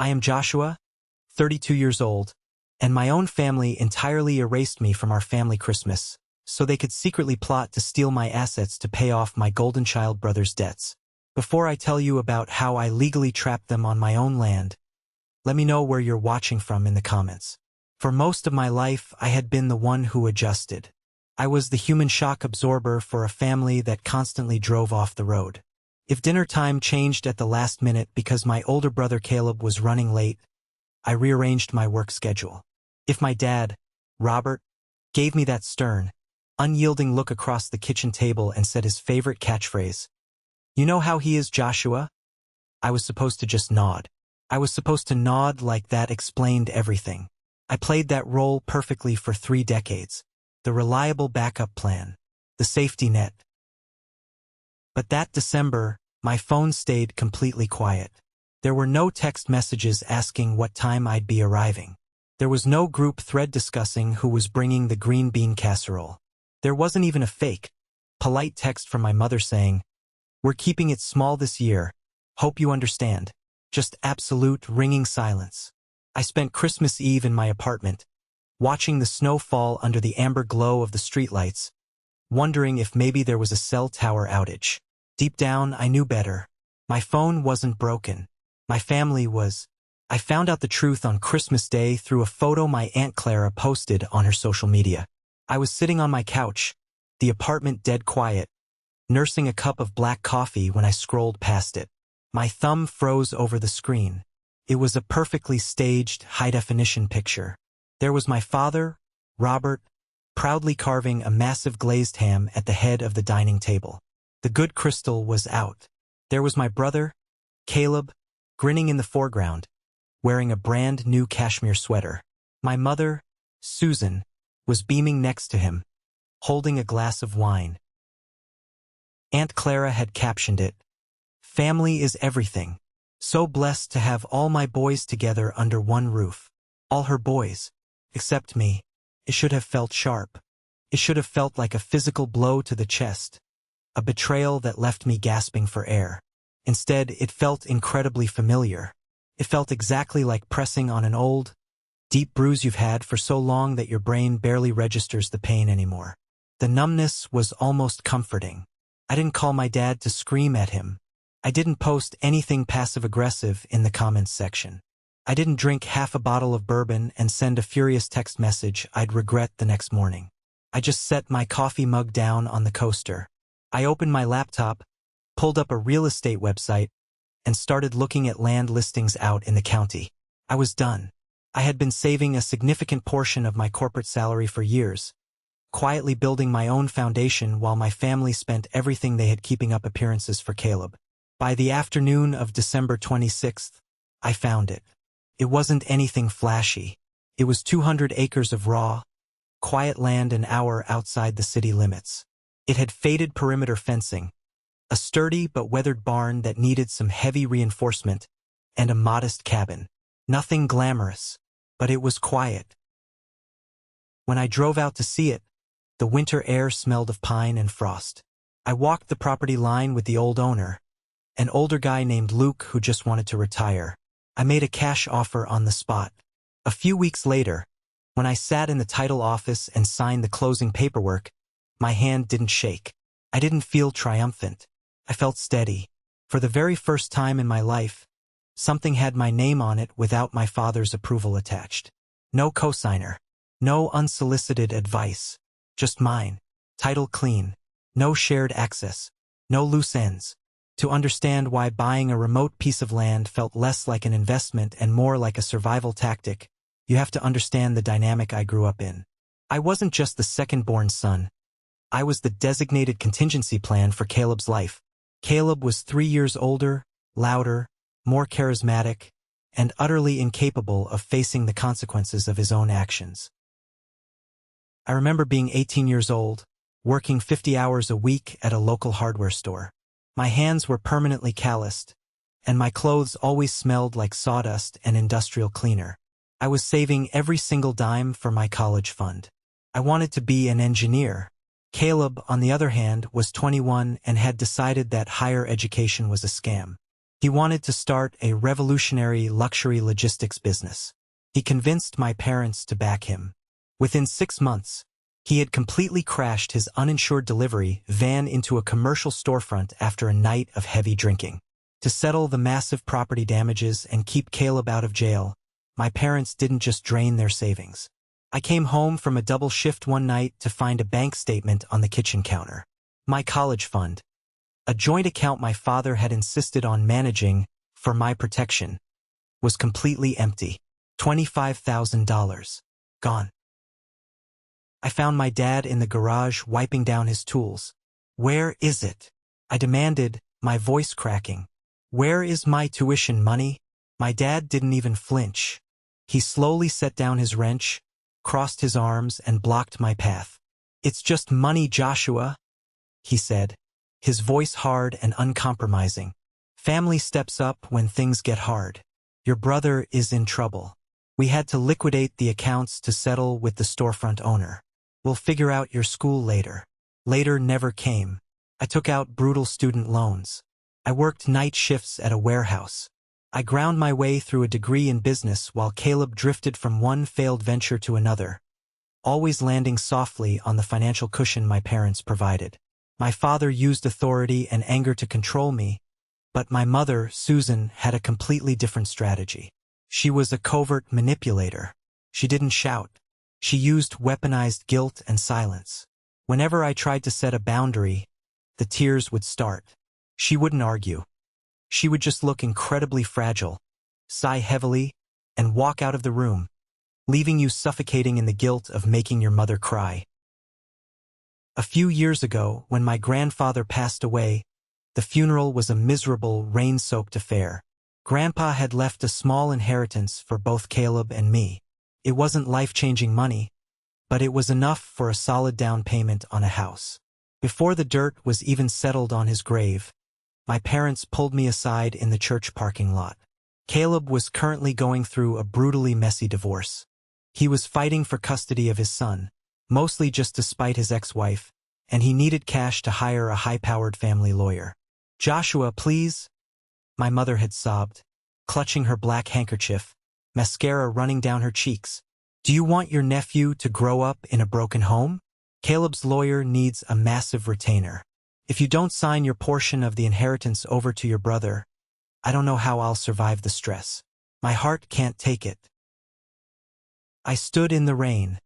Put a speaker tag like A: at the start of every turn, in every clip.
A: I am Joshua, 32 years old, and my own family entirely erased me from our family Christmas, so they could secretly plot to steal my assets to pay off my golden child brother's debts. Before I tell you about how I legally trapped them on my own land, let me know where you're watching from in the comments. For most of my life, I had been the one who adjusted. I was the human shock absorber for a family that constantly drove off the road. If dinner time changed at the last minute because my older brother Caleb was running late, I rearranged my work schedule. If my dad, Robert, gave me that stern, unyielding look across the kitchen table and said his favorite catchphrase, "You know how he is, Joshua?" I was supposed to just nod. I was supposed to nod like that explained everything. I played that role perfectly for 3 decades. The reliable backup plan. The safety net. But that December, my phone stayed completely quiet. There were no text messages asking what time I'd be arriving. There was no group thread discussing who was bringing the green bean casserole. There wasn't even a fake, polite text from my mother saying, "We're keeping it small this year. Hope you understand." Just absolute ringing silence. I spent Christmas Eve in my apartment, watching the snow fall under the amber glow of the streetlights, wondering if maybe there was a cell tower outage. Deep down, I knew better. My phone wasn't broken. My family was. I found out the truth on Christmas Day through a photo my Aunt Clara posted on her social media. I was sitting on my couch, the apartment dead quiet, nursing a cup of black coffee when I scrolled past it. My thumb froze over the screen. It was a perfectly staged, high-definition picture. There was my father, Robert, proudly carving a massive glazed ham at the head of the dining table. The good crystal was out. There was my brother, Caleb, grinning in the foreground, wearing a brand new cashmere sweater. My mother, Susan, was beaming next to him, holding a glass of wine. Aunt Clara had captioned it, "Family is everything. So blessed to have all my boys together under one roof." All her boys, except me. It should have felt sharp. It should have felt like a physical blow to the chest, a betrayal that left me gasping for air. Instead, it felt incredibly familiar. It felt exactly like pressing on an old, deep bruise you've had for so long that your brain barely registers the pain anymore. The numbness was almost comforting. I didn't call my dad to scream at him. I didn't post anything passive-aggressive in the comments section. I didn't drink half a bottle of bourbon and send a furious text message I'd regret the next morning. I just set my coffee mug down on the coaster. I opened my laptop, pulled up a real estate website, and started looking at land listings out in the county. I was done. I had been saving a significant portion of my corporate salary for years, quietly building my own foundation while my family spent everything they had keeping up appearances for Caleb. By the afternoon of December 26th, I found it. It wasn't anything flashy. It was 200 acres of raw, quiet land an hour outside the city limits. It had faded perimeter fencing, a sturdy but weathered barn that needed some heavy reinforcement, and a modest cabin. Nothing glamorous, but it was quiet. When I drove out to see it, the winter air smelled of pine and frost. I walked the property line with the old owner, an older guy named Luke who just wanted to retire. I made a cash offer on the spot. A few weeks later, when I sat in the title office and signed the closing paperwork, my hand didn't shake. I didn't feel triumphant. I felt steady. For the very first time in my life, something had my name on it without my father's approval attached. No cosigner. No unsolicited advice. Just mine. Title clean. No shared access. No loose ends. To understand why buying a remote piece of land felt less like an investment and more like a survival tactic, you have to understand the dynamic I grew up in. I wasn't just the second-born son. I was the designated contingency plan for Caleb's life. Caleb was 3 years older, louder, more charismatic, and utterly incapable of facing the consequences of his own actions. I remember being 18 years old, working 50 hours a week at a local hardware store. My hands were permanently calloused, and my clothes always smelled like sawdust and industrial cleaner. I was saving every single dime for my college fund. I wanted to be an engineer. Caleb, on the other hand, was 21 and had decided that higher education was a scam. He wanted to start a revolutionary luxury logistics business. He convinced my parents to back him. Within 6 months, he had completely crashed his uninsured delivery van into a commercial storefront after a night of heavy drinking. To settle the massive property damages and keep Caleb out of jail, my parents didn't just drain their savings. I came home from a double shift one night to find a bank statement on the kitchen counter. My college fund, a joint account my father had insisted on managing for my protection, was completely empty. $25,000. Gone. I found my dad in the garage wiping down his tools. "Where is it?" I demanded, my voice cracking. "Where is my tuition money?" My dad didn't even flinch. He slowly set down his wrench, crossed his arms, and blocked my path. "It's just money, Joshua," he said, his voice hard and uncompromising. "Family steps up when things get hard. Your brother is in trouble. We had to liquidate the accounts to settle with the storefront owner. We'll figure out your school later." Later never came. I took out brutal student loans. I worked night shifts at a warehouse. I ground my way through a degree in business while Caleb drifted from one failed venture to another, always landing softly on the financial cushion my parents provided. My father used authority and anger to control me, but my mother, Susan, had a completely different strategy. She was a covert manipulator. She didn't shout. She used weaponized guilt and silence. Whenever I tried to set a boundary, the tears would start. She wouldn't argue. She would just look incredibly fragile, sigh heavily, and walk out of the room, leaving you suffocating in the guilt of making your mother cry. A few years ago, when my grandfather passed away, the funeral was a miserable, rain-soaked affair. Grandpa had left a small inheritance for both Caleb and me. It wasn't life-changing money, but it was enough for a solid down payment on a house. Before the dirt was even settled on his grave, my parents pulled me aside in the church parking lot. Caleb was currently going through a brutally messy divorce. He was fighting for custody of his son, mostly just to spite his ex-wife, and he needed cash to hire a high-powered family lawyer. "Joshua, please," my mother had sobbed, clutching her black handkerchief, mascara running down her cheeks. "Do you want your nephew to grow up in a broken home? Caleb's lawyer needs a massive retainer. If you don't sign your portion of the inheritance over to your brother, I don't know how I'll survive the stress. My heart can't take it." I stood in the rain,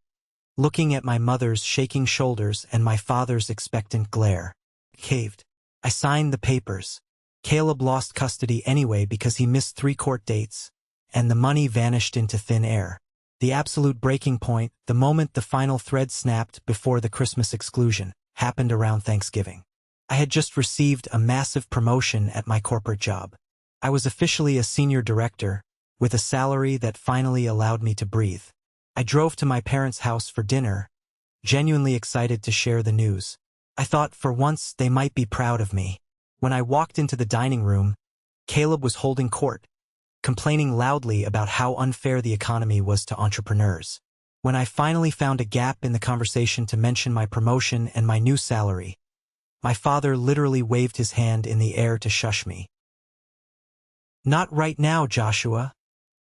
A: looking at my mother's shaking shoulders and my father's expectant glare. Caved. I signed the papers. Caleb lost custody anyway because he missed 3 court dates, and the money vanished into thin air. The absolute breaking point, the moment the final thread snapped before the Christmas exclusion, happened around Thanksgiving. I had just received a massive promotion at my corporate job. I was officially a senior director, with a salary that finally allowed me to breathe. I drove to my parents' house for dinner, genuinely excited to share the news. I thought for once they might be proud of me. When I walked into the dining room, Caleb was holding court, complaining loudly about how unfair the economy was to entrepreneurs. When I finally found a gap in the conversation to mention my promotion and my new salary, my father literally waved his hand in the air to shush me. "Not right now, Joshua,"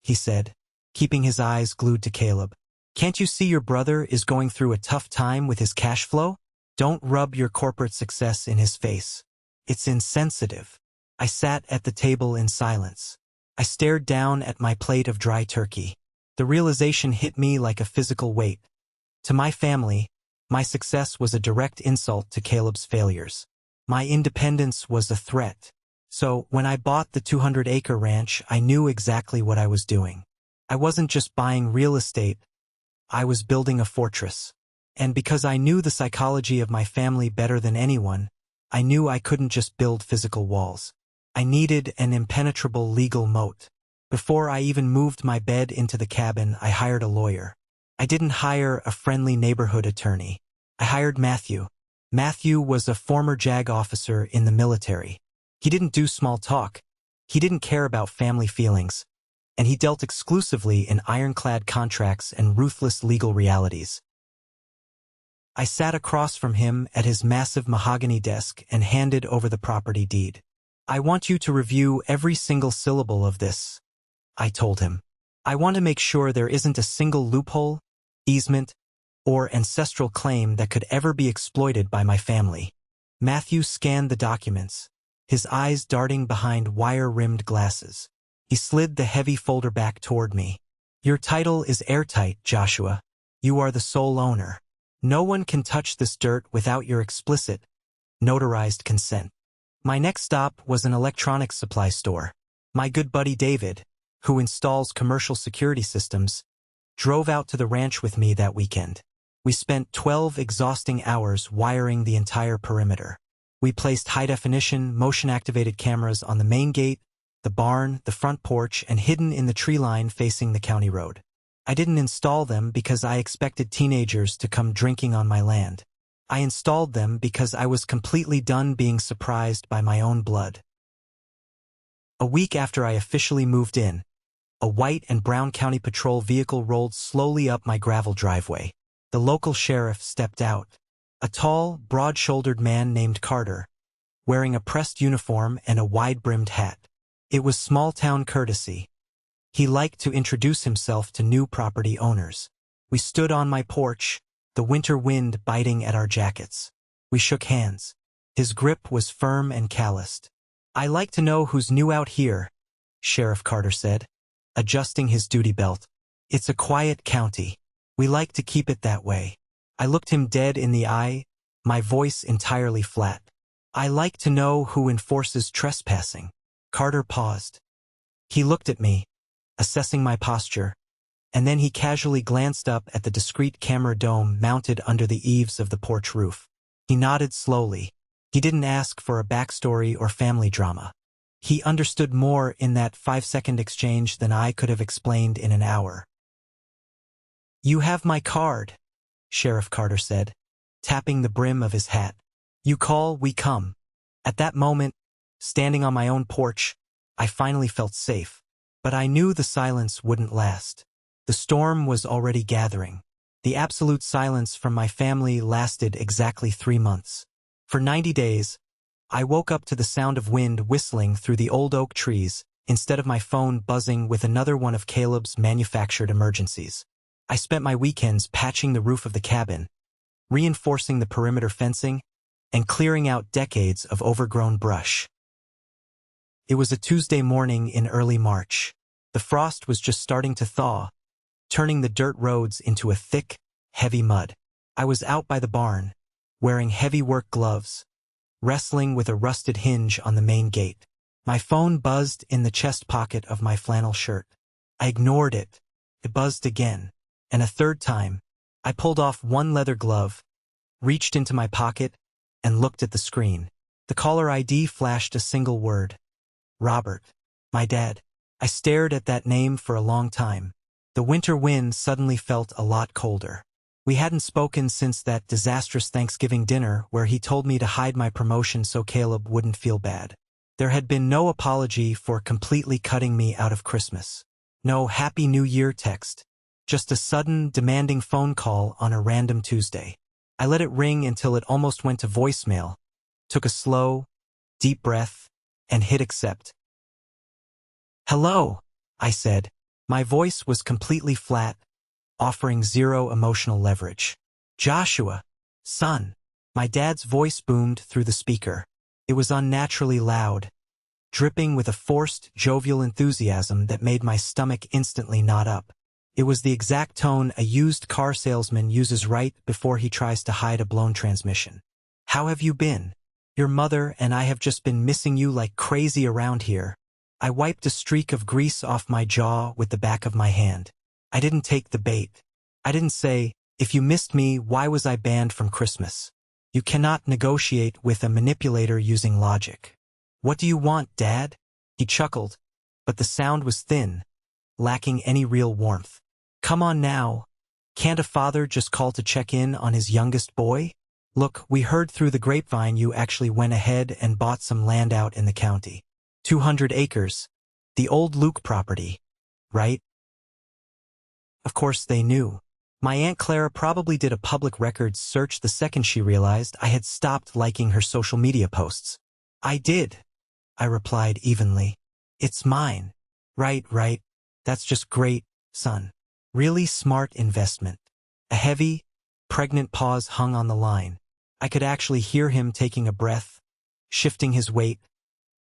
A: he said, keeping his eyes glued to Caleb. "Can't you see your brother is going through a tough time with his cash flow? Don't rub your corporate success in his face. It's insensitive." I sat at the table in silence. I stared down at my plate of dry turkey. The realization hit me like a physical weight. To my family, my success was a direct insult to Caleb's failures. My independence was a threat. So, when I bought the 200-acre ranch, I knew exactly what I was doing. I wasn't just buying real estate, I was building a fortress. And because I knew the psychology of my family better than anyone, I knew I couldn't just build physical walls. I needed an impenetrable legal moat. Before I even moved my bed into the cabin, I hired a lawyer. I didn't hire a friendly neighborhood attorney. I hired Matthew. Matthew was a former JAG officer in the military. He didn't do small talk. He didn't care about family feelings. And he dealt exclusively in ironclad contracts and ruthless legal realities. I sat across from him at his massive mahogany desk and handed over the property deed. I want you to review every single syllable of this, I told him. I want to make sure there isn't a single loophole, easement, or ancestral claim that could ever be exploited by my family. Matthew scanned the documents, his eyes darting behind wire-rimmed glasses. He slid the heavy folder back toward me. Your title is airtight, Joshua. You are the sole owner. No one can touch this dirt without your explicit, notarized consent. My next stop was an electronics supply store. My good buddy David, who installs commercial security systems, drove out to the ranch with me that weekend. We spent 12 exhausting hours wiring the entire perimeter. We placed high-definition, motion-activated cameras on the main gate, the barn, the front porch, and hidden in the tree line facing the county road. I didn't install them because I expected teenagers to come drinking on my land. I installed them because I was completely done being surprised by my own blood. A week after I officially moved in, a white and brown county patrol vehicle rolled slowly up my gravel driveway. The local sheriff stepped out. A tall, broad-shouldered man named Carter, wearing a pressed uniform and a wide-brimmed hat. It was small-town courtesy. He liked to introduce himself to new property owners. We stood on my porch, the winter wind biting at our jackets. We shook hands. His grip was firm and calloused. I like to know who's new out here, Sheriff Carter said, adjusting his duty belt. It's a quiet county. We like to keep it that way. I looked him dead in the eye, my voice entirely flat. I like to know who enforces trespassing. Carter paused. He looked at me, assessing my posture, and then he casually glanced up at the discreet camera dome mounted under the eaves of the porch roof. He nodded slowly. He didn't ask for a backstory or family drama. He understood more in that 5-second exchange than I could have explained in an hour. You have my card, Sheriff Carter said, tapping the brim of his hat. You call, we come. At that moment, standing on my own porch, I finally felt safe. But I knew the silence wouldn't last. The storm was already gathering. The absolute silence from my family lasted exactly 3 months. For 90 days, I woke up to the sound of wind whistling through the old oak trees instead of my phone buzzing with another one of Caleb's manufactured emergencies. I spent my weekends patching the roof of the cabin, reinforcing the perimeter fencing, and clearing out decades of overgrown brush. It was a Tuesday morning in early March. The frost was just starting to thaw, turning the dirt roads into a thick, heavy mud. I was out by the barn, wearing heavy work gloves, wrestling with a rusted hinge on the main gate. My phone buzzed in the chest pocket of my flannel shirt. I ignored it. It buzzed again, and a third time. I pulled off one leather glove, reached into my pocket, and looked at the screen. The caller ID flashed a single word. Robert. My dad. I stared at that name for a long time. The winter wind suddenly felt a lot colder. We hadn't spoken since that disastrous Thanksgiving dinner where he told me to hide my promotion so Caleb wouldn't feel bad. There had been no apology for completely cutting me out of Christmas. No Happy New Year text. Just a sudden, demanding phone call on a random Tuesday. I let it ring until it almost went to voicemail, took a slow, deep breath, and hit accept. Hello, I said. My voice was completely flat, offering zero emotional leverage. Joshua, son. My dad's voice boomed through the speaker. It was unnaturally loud, dripping with a forced, jovial enthusiasm that made my stomach instantly knot up. It was the exact tone a used car salesman uses right before he tries to hide a blown transmission. How have you been? Your mother and I have just been missing you like crazy around here. I wiped a streak of grease off my jaw with the back of my hand. I didn't take the bait. I didn't say, if you missed me, why was I banned from Christmas? You cannot negotiate with a manipulator using logic. What do you want, Dad? He chuckled, but the sound was thin, lacking any real warmth. Come on now. Can't a father just call to check in on his youngest boy? Look, we heard through the grapevine you actually went ahead and bought some land out in the county. 200 acres. The old Luke property, right? Of course they knew. My Aunt Clara probably did a public records search the second she realized I had stopped liking her social media posts. I did. I replied evenly. It's mine. Right. That's just great, son. Really smart investment. A heavy, pregnant pause hung on the line. I could actually hear him taking a breath, shifting his weight,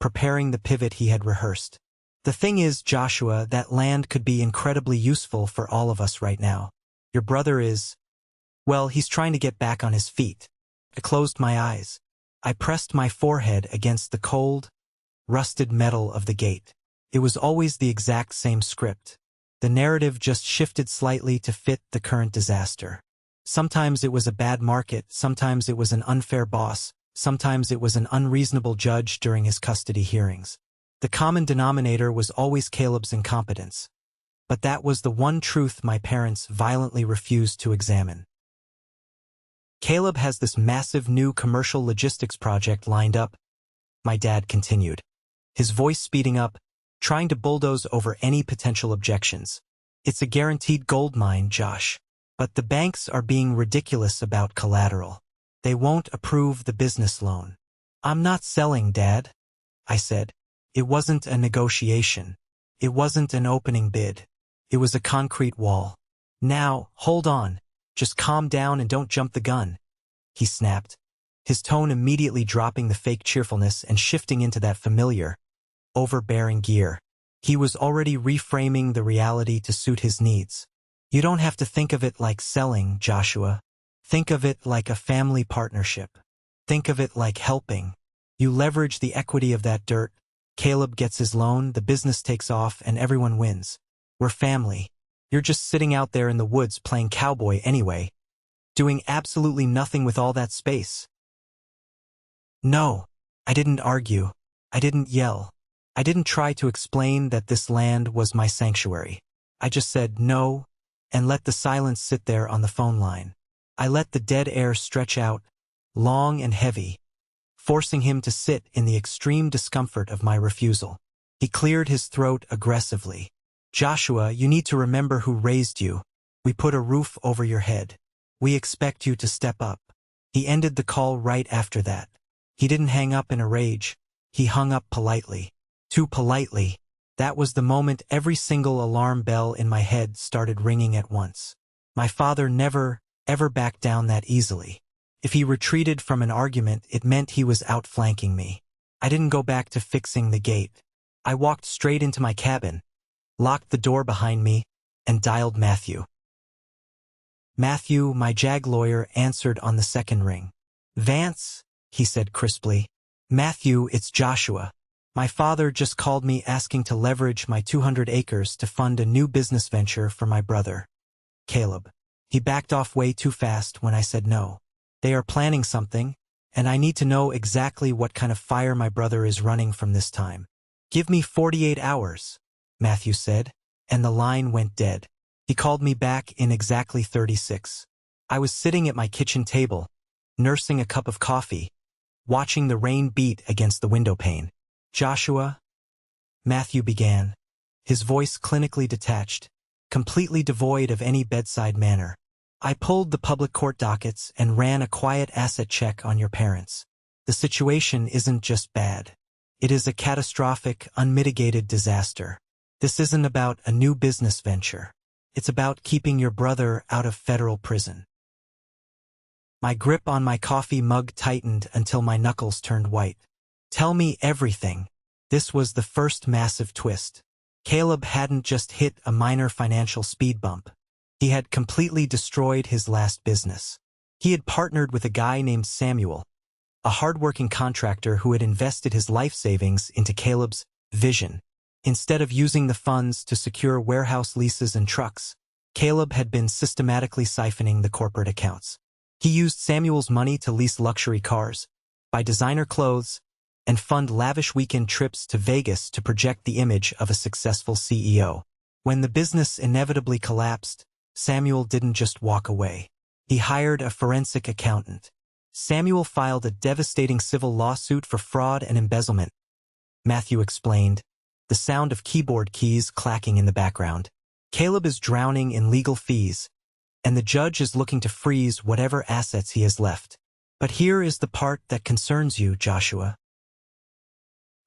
A: preparing the pivot he had rehearsed. The thing is, Joshua, that land could be incredibly useful for all of us right now. Your brother is, well, he's trying to get back on his feet. I closed my eyes. I pressed my forehead against the cold, rusted metal of the gate. It was always the exact same script. The narrative just shifted slightly to fit the current disaster. Sometimes it was a bad market, sometimes it was an unfair boss, sometimes it was an unreasonable judge during his custody hearings. The common denominator was always Caleb's incompetence. But that was the one truth my parents violently refused to examine. Caleb has this massive new commercial logistics project lined up, my dad continued, his voice speeding up, trying to bulldoze over any potential objections. It's a guaranteed gold mine, Josh. But the banks are being ridiculous about collateral. They won't approve the business loan. I'm not selling, Dad, I said. It wasn't a negotiation. It wasn't an opening bid. It was a concrete wall. Now, hold on. Just calm down and don't jump the gun, he snapped, his tone immediately dropping the fake cheerfulness and shifting into that familiar, overbearing gear. He was already reframing the reality to suit his needs. You don't have to think of it like selling, Joshua. Think of it like a family partnership. Think of it like helping. You leverage the equity of that dirt. Caleb gets his loan, the business takes off, and everyone wins. We're family. You're just sitting out there in the woods playing cowboy anyway, doing absolutely nothing with all that space. No, I didn't argue. I didn't yell. I didn't try to explain that this land was my sanctuary. I just said no, and let the silence sit there on the phone line. I let the dead air stretch out, long and heavy, forcing him to sit in the extreme discomfort of my refusal. He cleared his throat aggressively. Joshua, you need to remember who raised you. We put a roof over your head. We expect you to step up. He ended the call right after that. He didn't hang up in a rage. He hung up politely. Too politely. That was the moment every single alarm bell in my head started ringing at once. My father never, ever backed down that easily. If he retreated from an argument, it meant he was outflanking me. I didn't go back to fixing the gate. I walked straight into my cabin, locked the door behind me, and dialed Matthew. Matthew, my JAG lawyer, answered on the second ring. Vance, he said crisply. Matthew, it's Joshua. My father just called me asking to leverage my 200 acres to fund a new business venture for my brother, Caleb. He backed off way too fast when I said no. They are planning something, and I need to know exactly what kind of fire my brother is running from this time. Give me 48 hours, Matthew said, and the line went dead. He called me back in exactly 36. I was sitting at my kitchen table, nursing a cup of coffee, watching the rain beat against the window pane. Joshua, Matthew began, his voice clinically detached, completely devoid of any bedside manner. I pulled the public court dockets and ran a quiet asset check on your parents. The situation isn't just bad. It is a catastrophic, unmitigated disaster. This isn't about a new business venture. It's about keeping your brother out of federal prison. My grip on my coffee mug tightened until my knuckles turned white. Tell me everything. This was the first massive twist. Caleb hadn't just hit a minor financial speed bump. He had completely destroyed his last business. He had partnered with a guy named Samuel, a hardworking contractor who had invested his life savings into Caleb's vision. Instead of using the funds to secure warehouse leases and trucks, Caleb had been systematically siphoning the corporate accounts. He used Samuel's money to lease luxury cars, buy designer clothes, and fund lavish weekend trips to Vegas to project the image of a successful CEO. When the business inevitably collapsed, Samuel didn't just walk away. He hired a forensic accountant. Samuel filed a devastating civil lawsuit for fraud and embezzlement, Matthew explained, the sound of keyboard keys clacking in the background. Caleb is drowning in legal fees, and the judge is looking to freeze whatever assets he has left. But here is the part that concerns you, Joshua.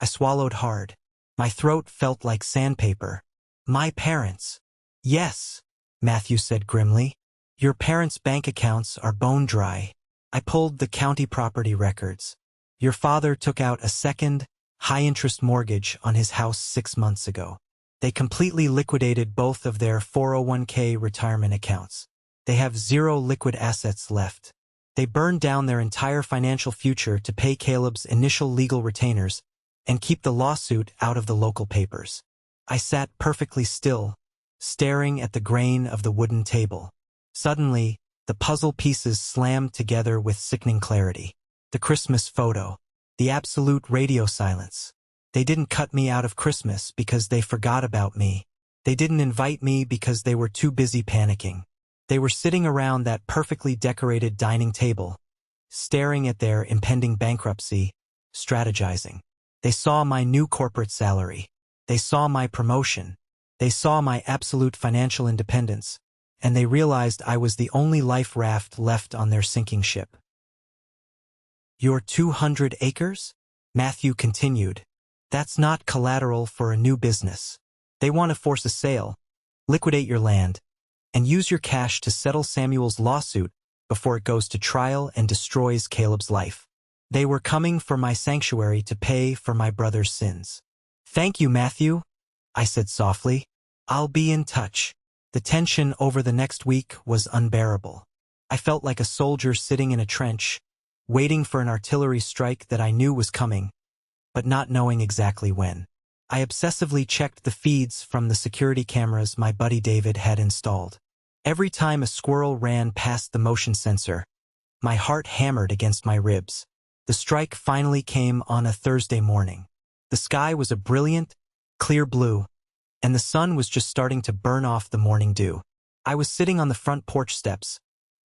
A: I swallowed hard. My throat felt like sandpaper. My parents. Yes, Matthew said grimly. Your parents' bank accounts are bone dry. I pulled the county property records. Your father took out a second, high-interest mortgage on his house 6 months ago. They completely liquidated both of their 401k retirement accounts. They have zero liquid assets left. They burned down their entire financial future to pay Caleb's initial legal retainers and keep the lawsuit out of the local papers. I sat perfectly still, staring at the grain of the wooden table. Suddenly, the puzzle pieces slammed together with sickening clarity. The Christmas photo. The absolute radio silence. They didn't cut me out of Christmas because they forgot about me. They didn't invite me because they were too busy panicking. They were sitting around that perfectly decorated dining table, staring at their impending bankruptcy, strategizing. They saw my new corporate salary. They saw my promotion. They saw my absolute financial independence, and they realized I was the only life raft left on their sinking ship. Your 200 acres? Matthew continued. That's not collateral for a new business. They want to force a sale, liquidate your land, and use your cash to settle Samuel's lawsuit before it goes to trial and destroys Caleb's life. They were coming for my sanctuary to pay for my brother's sins. Thank you, Matthew, I said softly. I'll be in touch. The tension over the next week was unbearable. I felt like a soldier sitting in a trench, waiting for an artillery strike that I knew was coming, but not knowing exactly when. I obsessively checked the feeds from the security cameras my buddy David had installed. Every time a squirrel ran past the motion sensor, my heart hammered against my ribs. The strike finally came on a Thursday morning. The sky was a brilliant, clear blue, and the sun was just starting to burn off the morning dew. I was sitting on the front porch steps,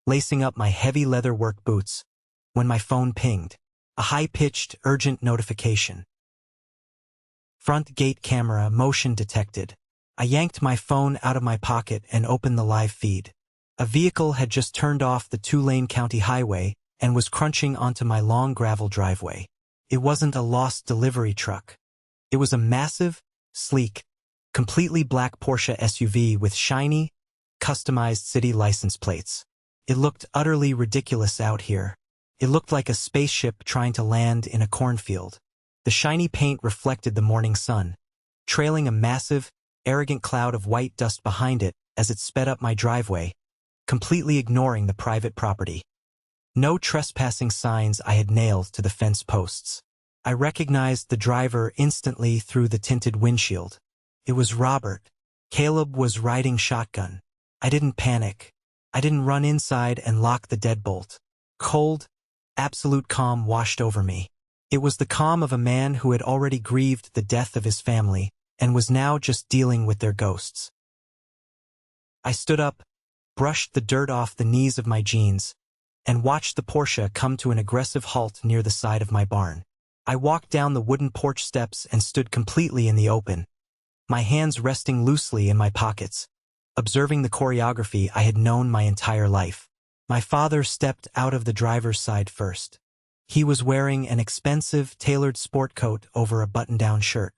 A: lacing up my heavy leather work boots, when my phone pinged. A high-pitched, urgent notification. Front gate camera motion detected. I yanked my phone out of my pocket and opened the live feed. A vehicle had just turned off the 2-lane county highway and was crunching onto my long gravel driveway. It wasn't a lost delivery truck. It was a massive, sleek, completely black Porsche SUV with shiny, customized city license plates. It looked utterly ridiculous out here. It looked like a spaceship trying to land in a cornfield. The shiny paint reflected the morning sun, trailing a massive, arrogant cloud of white dust behind it as it sped up my driveway, completely ignoring the private property. No trespassing signs I had nailed to the fence posts. I recognized the driver instantly through the tinted windshield. It was Robert. Caleb was riding shotgun. I didn't panic. I didn't run inside and lock the deadbolt. Cold, absolute calm washed over me. It was the calm of a man who had already grieved the death of his family and was now just dealing with their ghosts. I stood up, brushed the dirt off the knees of my jeans, and watched the Porsche come to an aggressive halt near the side of my barn. I walked down the wooden porch steps and stood completely in the open, my hands resting loosely in my pockets, observing the choreography I had known my entire life. My father stepped out of the driver's side first. He was wearing an expensive, tailored sport coat over a button-down shirt.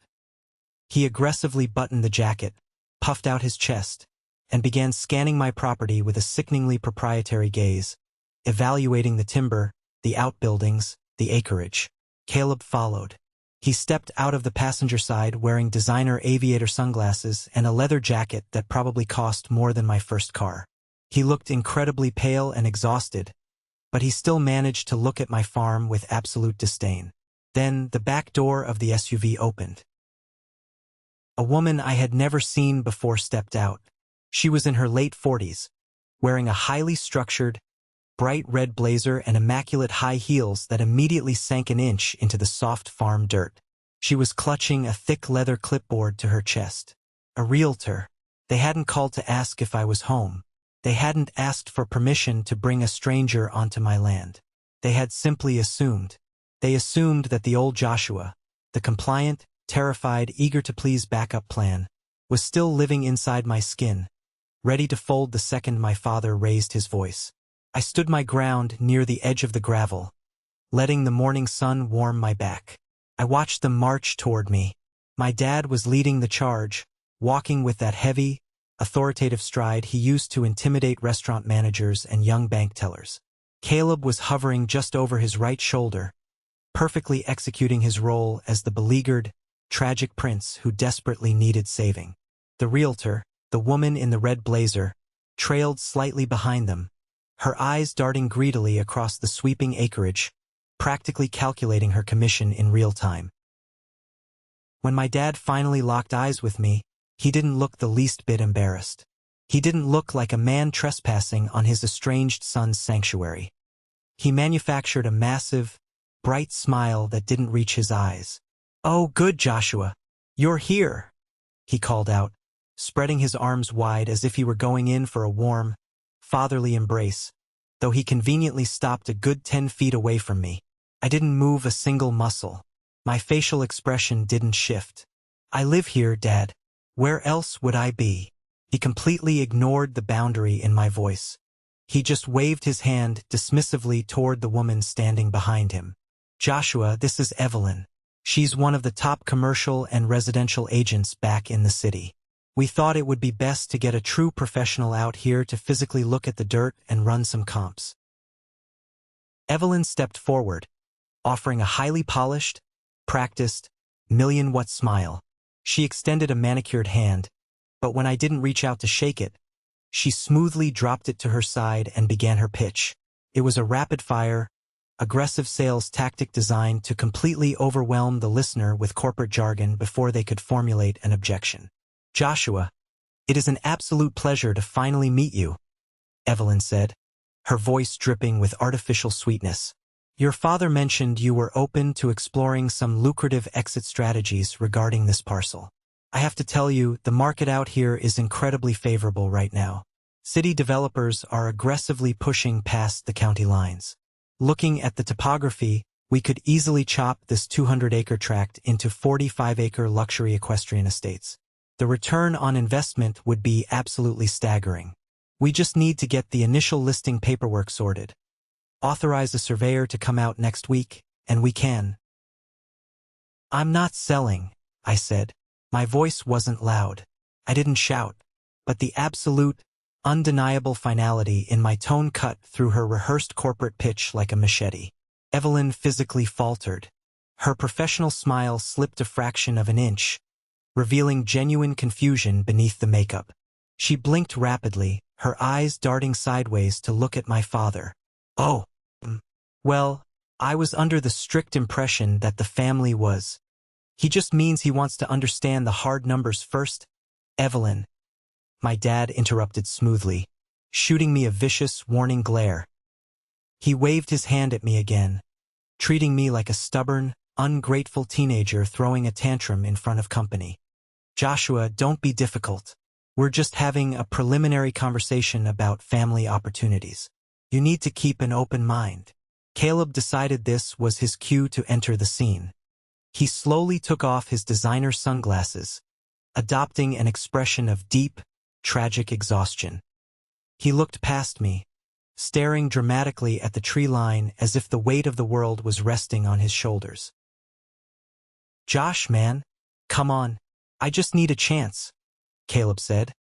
A: He aggressively buttoned the jacket, puffed out his chest, and began scanning my property with a sickeningly proprietary gaze, evaluating the timber, the outbuildings, the acreage. Caleb followed. He stepped out of the passenger side wearing designer aviator sunglasses and a leather jacket that probably cost more than my first car. He looked incredibly pale and exhausted, but he still managed to look at my farm with absolute disdain. Then the back door of the SUV opened. A woman I had never seen before stepped out. She was in her late 40s, wearing a highly structured, bright red blazer and immaculate high heels that immediately sank an inch into the soft farm dirt. She was clutching a thick leather clipboard to her chest. A realtor. They hadn't called to ask if I was home. They hadn't asked for permission to bring a stranger onto my land. They had simply assumed. They assumed that the old Joshua, the compliant, terrified, eager-to-please backup plan, was still living inside my skin, ready to fold the second my father raised his voice. I stood my ground near the edge of the gravel, letting the morning sun warm my back. I watched them march toward me. My dad was leading the charge, walking with that heavy, authoritative stride he used to intimidate restaurant managers and young bank tellers. Caleb was hovering just over his right shoulder, perfectly executing his role as the beleaguered, tragic prince who desperately needed saving. The realtor, the woman in the red blazer, trailed slightly behind them, her eyes darting greedily across the sweeping acreage, practically calculating her commission in real time. When my dad finally locked eyes with me, he didn't look the least bit embarrassed. He didn't look like a man trespassing on his estranged son's sanctuary. He manufactured a massive, bright smile that didn't reach his eyes. "Oh, good, Joshua. You're here," he called out, spreading his arms wide as if he were going in for a warm, fatherly embrace, though he conveniently stopped a good 10 feet away from me. I didn't move a single muscle. My facial expression didn't shift. "I live here, Dad. Where else would I be?" He completely ignored the boundary in my voice. He just waved his hand dismissively toward the woman standing behind him. "Joshua, this is Evelyn. She's one of the top commercial and residential agents back in the city. We thought it would be best to get a true professional out here to physically look at the dirt and run some comps." Evelyn stepped forward, offering a highly polished, practiced, million-watt smile. She extended a manicured hand, but when I didn't reach out to shake it, she smoothly dropped it to her side and began her pitch. It was a rapid-fire, aggressive sales tactic designed to completely overwhelm the listener with corporate jargon before they could formulate an objection. "Joshua, it is an absolute pleasure to finally meet you," Evelyn said, her voice dripping with artificial sweetness. "Your father mentioned you were open to exploring some lucrative exit strategies regarding this parcel. I have to tell you, the market out here is incredibly favorable right now. City developers are aggressively pushing past the county lines. Looking at the topography, we could easily chop this 200-acre tract into 45-acre luxury equestrian estates. The return on investment would be absolutely staggering. We just need to get the initial listing paperwork sorted. Authorize a surveyor to come out next week, and we can." "I'm not selling," I said. My voice wasn't loud. I didn't shout, but the absolute, undeniable finality in my tone cut through her rehearsed corporate pitch like a machete. Evelyn physically faltered. Her professional smile slipped a fraction of an inch, revealing genuine confusion beneath the makeup. She blinked rapidly, her eyes darting sideways to look at my father. "Oh, well, I was under the strict impression that the family was. He just means he wants to understand the hard numbers first." "Evelyn," my dad interrupted smoothly, shooting me a vicious, warning glare. He waved his hand at me again, treating me like a stubborn, ungrateful teenager throwing a tantrum in front of company. "Joshua, don't be difficult. We're just having a preliminary conversation about family opportunities. You need to keep an open mind." Caleb decided this was his cue to enter the scene. He slowly took off his designer sunglasses, adopting an expression of deep, tragic exhaustion. He looked past me, staring dramatically at the tree line as if the weight of the world was resting on his shoulders. "Josh, man, come on. I just need a chance," Caleb said,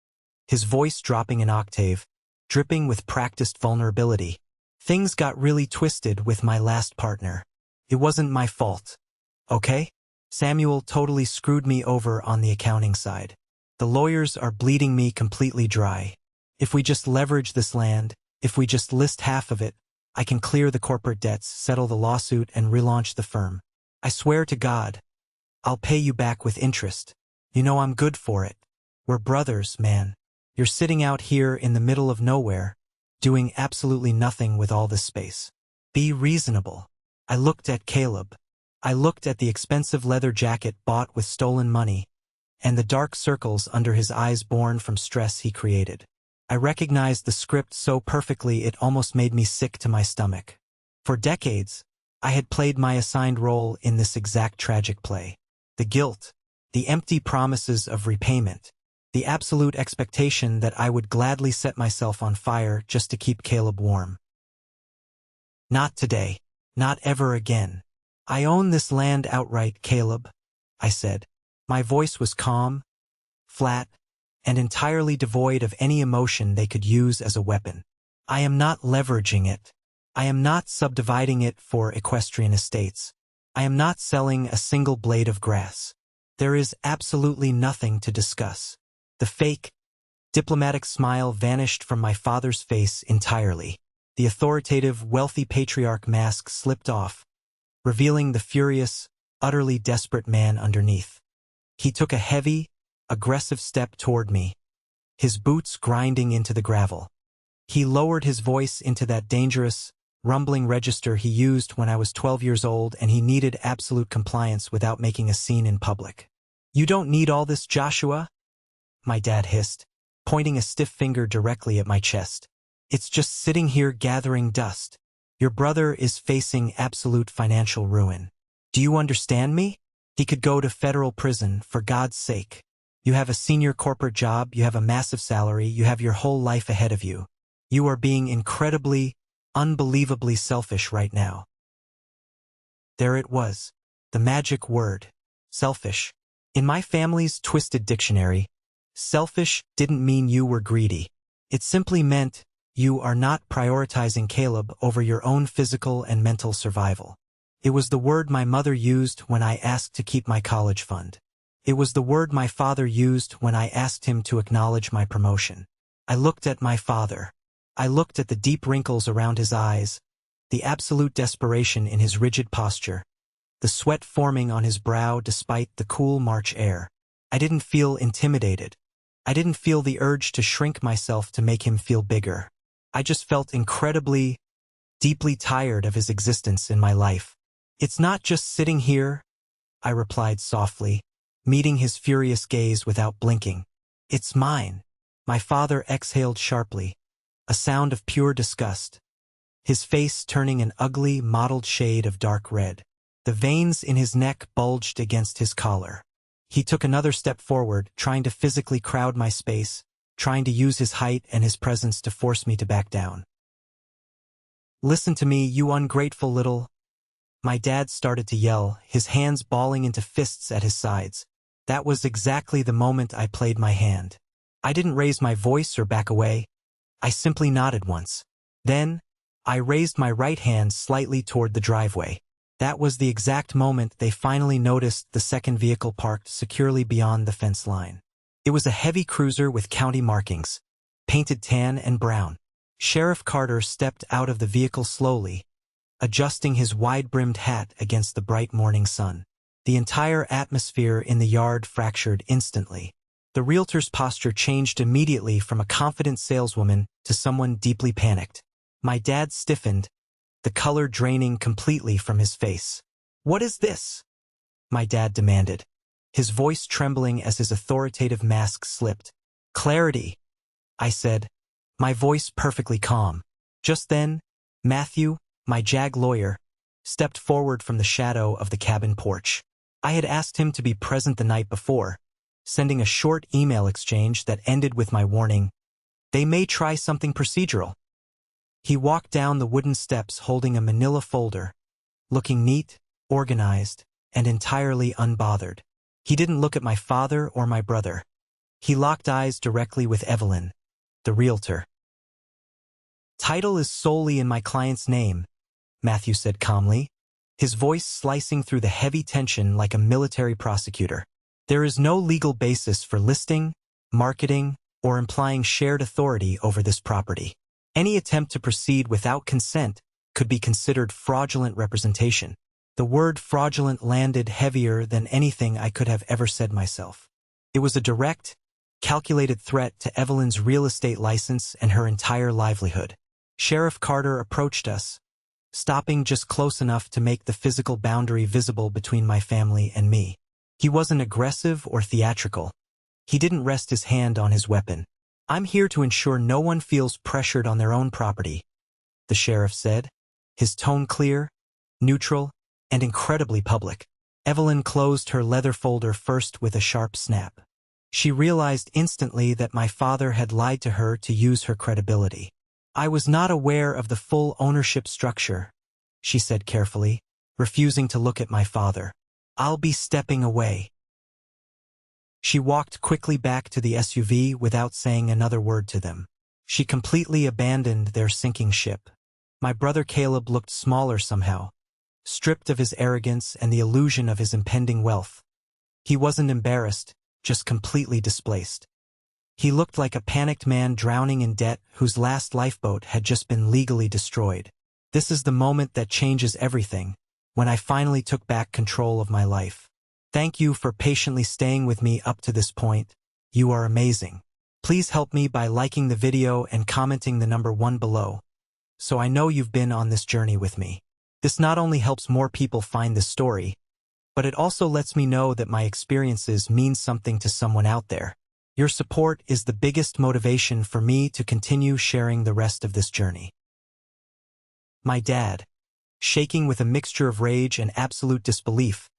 A: his voice dropping an octave, dripping with practiced vulnerability. "Things got really twisted with my last partner. It wasn't my fault. Okay? Samuel totally screwed me over on the accounting side. The lawyers are bleeding me completely dry. If we just leverage this land, if we just list half of it, I can clear the corporate debts, settle the lawsuit, and relaunch the firm. I swear to God, I'll pay you back with interest. You know I'm good for it. We're brothers, man. You're sitting out here in the middle of nowhere, doing absolutely nothing with all this space. Be reasonable." I looked at Caleb. I looked at the expensive leather jacket bought with stolen money, and the dark circles under his eyes born from stress he created. I recognized the script so perfectly it almost made me sick to my stomach. For decades, I had played my assigned role in this exact tragic play. The guilt, the empty promises of repayment, the absolute expectation that I would gladly set myself on fire just to keep Caleb warm. "Not today. Not ever again," I own this land outright, Caleb, I said. My voice was calm, flat, and entirely devoid of any emotion they could use as a weapon. I am not leveraging it. I am not subdividing it for equestrian estates. I am not selling a single blade of grass. There is absolutely nothing to discuss. The fake, diplomatic smile vanished from my father's face entirely. The authoritative, wealthy patriarch mask slipped off, revealing the furious, utterly desperate man underneath. He took a heavy, aggressive step toward me, his boots grinding into the gravel. He lowered his voice into that dangerous, rumbling register he used when I was 12 years old and he needed absolute compliance without making a scene in public. You don't need all this, Joshua? My dad hissed, pointing a stiff finger directly at my chest. It's just sitting here gathering dust. Your brother is facing absolute financial ruin. Do you understand me? He could go to federal prison, for God's sake. You have a senior corporate job, you have a massive salary, you have your whole life ahead of you. You are being incredibly, unbelievably selfish right now. There it was, the magic word, selfish. In my family's twisted dictionary, selfish didn't mean you were greedy. It simply meant you are not prioritizing Caleb over your own physical and mental survival. It was the word my mother used when I asked to keep my college fund. It was the word my father used when I asked him to acknowledge my promotion. I looked at my father. I looked at the deep wrinkles around his eyes, the absolute desperation in his rigid posture, the sweat forming on his brow despite the cool March air. I didn't feel intimidated. I didn't feel the urge to shrink myself to make him feel bigger. I just felt incredibly, deeply tired of his existence in my life. It's not just sitting here, I replied softly, meeting his furious gaze without blinking. It's mine. My father exhaled sharply, a sound of pure disgust, his face turning an ugly, mottled shade of dark red. The veins in his neck bulged against his collar. He took another step forward, trying to physically crowd my space, trying to use his height and his presence to force me to back down. Listen to me, you ungrateful little... My dad started to yell, his hands balling into fists at his sides. That was exactly the moment I played my hand. I didn't raise my voice or back away. I simply nodded once. Then, I raised my right hand slightly toward the driveway. That was the exact moment they finally noticed the second vehicle parked securely beyond the fence line. It was a heavy cruiser with county markings, painted tan and brown. Sheriff Carter stepped out of the vehicle slowly, adjusting his wide-brimmed hat against the bright morning sun. The entire atmosphere in the yard fractured instantly. The realtor's posture changed immediately from a confident saleswoman to someone deeply panicked. My dad stiffened, the color draining completely from his face. What is this? My dad demanded, his voice trembling as his authoritative mask slipped. Clarity, I said, my voice perfectly calm. Just then, Matthew, my JAG lawyer, stepped forward from the shadow of the cabin porch. I had asked him to be present the night before, sending a short email exchange that ended with my warning, they may try something procedural. He walked down the wooden steps holding a manila folder, looking neat, organized, and entirely unbothered. He didn't look at my father or my brother. He locked eyes directly with Evelyn, the realtor. Title is solely in my client's name, Matthew said calmly, his voice slicing through the heavy tension like a military prosecutor. There is no legal basis for listing, marketing, or implying shared authority over this property. Any attempt to proceed without consent could be considered fraudulent representation. The word fraudulent landed heavier than anything I could have ever said myself. It was a direct, calculated threat to Evelyn's real estate license and her entire livelihood. Sheriff Carter approached us, stopping just close enough to make the physical boundary visible between my family and me. He wasn't aggressive or theatrical. He didn't rest his hand on his weapon. I'm here to ensure no one feels pressured on their own property, the sheriff said, his tone clear, neutral, and incredibly public. Evelyn closed her leather folder first with a sharp snap. She realized instantly that my father had lied to her to use her credibility. I was not aware of the full ownership structure, she said carefully, refusing to look at my father. "I'll be stepping away." She walked quickly back to the SUV without saying another word to them. She completely abandoned their sinking ship. My brother Caleb looked smaller somehow, stripped of his arrogance and the illusion of his impending wealth. He wasn't embarrassed, just completely displaced. He looked like a panicked man drowning in debt whose last lifeboat had just been legally destroyed. This is the moment that changes everything, when I finally took back control of my life. Thank you for patiently staying with me up to this point. You are amazing. Please help me by liking the video and commenting the number 1 below, so I know you've been on this journey with me. This not only helps more people find this story, but it also lets me know that my experiences mean something to someone out there. Your support is the biggest motivation for me to continue sharing the rest of this journey. My dad, shaking with a mixture of rage and absolute disbelief,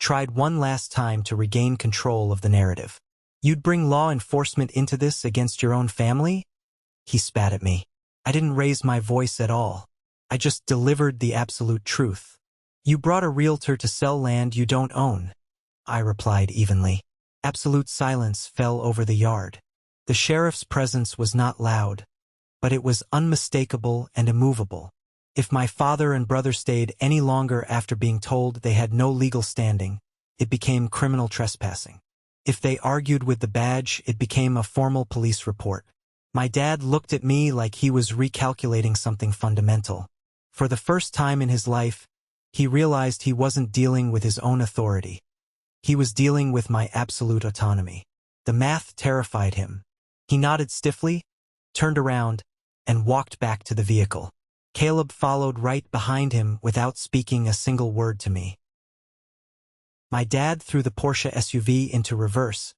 A: tried one last time to regain control of the narrative. "You'd bring law enforcement into this against your own family?" He spat at me. I didn't raise my voice at all. I just delivered the absolute truth. "You brought a realtor to sell land you don't own," I replied evenly. Absolute silence fell over the yard. The sheriff's presence was not loud, but it was unmistakable and immovable. If my father and brother stayed any longer after being told they had no legal standing, it became criminal trespassing. If they argued with the badge, it became a formal police report. My dad looked at me like he was recalculating something fundamental. For the first time in his life, he realized he wasn't dealing with his own authority. He was dealing with my absolute autonomy. The math terrified him. He nodded stiffly, turned around, and walked back to the vehicle. Caleb followed right behind him without speaking a single word to me. My dad threw the Porsche SUV into reverse,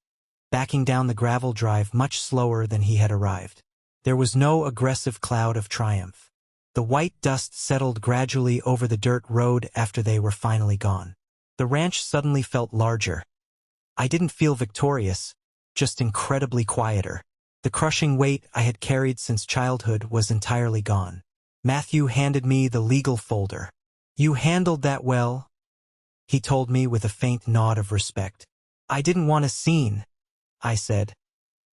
A: backing down the gravel drive much slower than he had arrived. There was no aggressive cloud of triumph. The white dust settled gradually over the dirt road after they were finally gone. The ranch suddenly felt larger. I didn't feel victorious, just incredibly quieter. The crushing weight I had carried since childhood was entirely gone. Matthew handed me the legal folder. "You handled that well," he told me with a faint nod of respect. "I didn't want a scene," I said,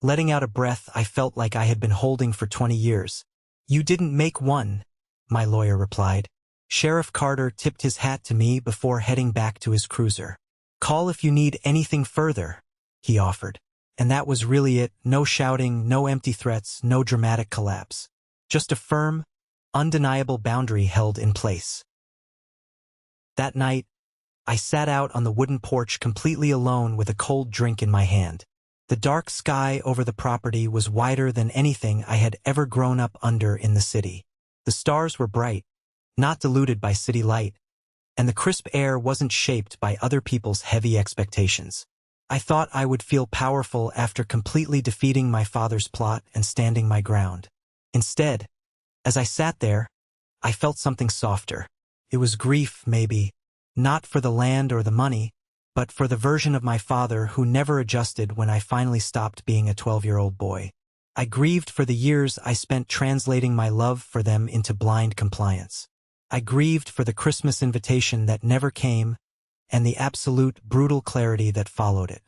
A: letting out a breath I felt like I had been holding for 20 years. "You didn't make one," my lawyer replied. Sheriff Carter tipped his hat to me before heading back to his cruiser. "Call if you need anything further," he offered. And that was really it. No shouting, no empty threats, no dramatic collapse. Just a firm, undeniable boundary held in place. That night, I sat out on the wooden porch completely alone with a cold drink in my hand. The dark sky over the property was wider than anything I had ever grown up under in the city. The stars were bright, not diluted by city light, and the crisp air wasn't shaped by other people's heavy expectations. I thought I would feel powerful after completely defeating my father's plot and standing my ground. Instead, as I sat there, I felt something softer. It was grief, maybe, not for the land or the money, but for the version of my father who never adjusted when I finally stopped being a 12-year-old boy. I grieved for the years I spent translating my love for them into blind compliance. I grieved for the Christmas invitation that never came and the absolute brutal clarity that followed it.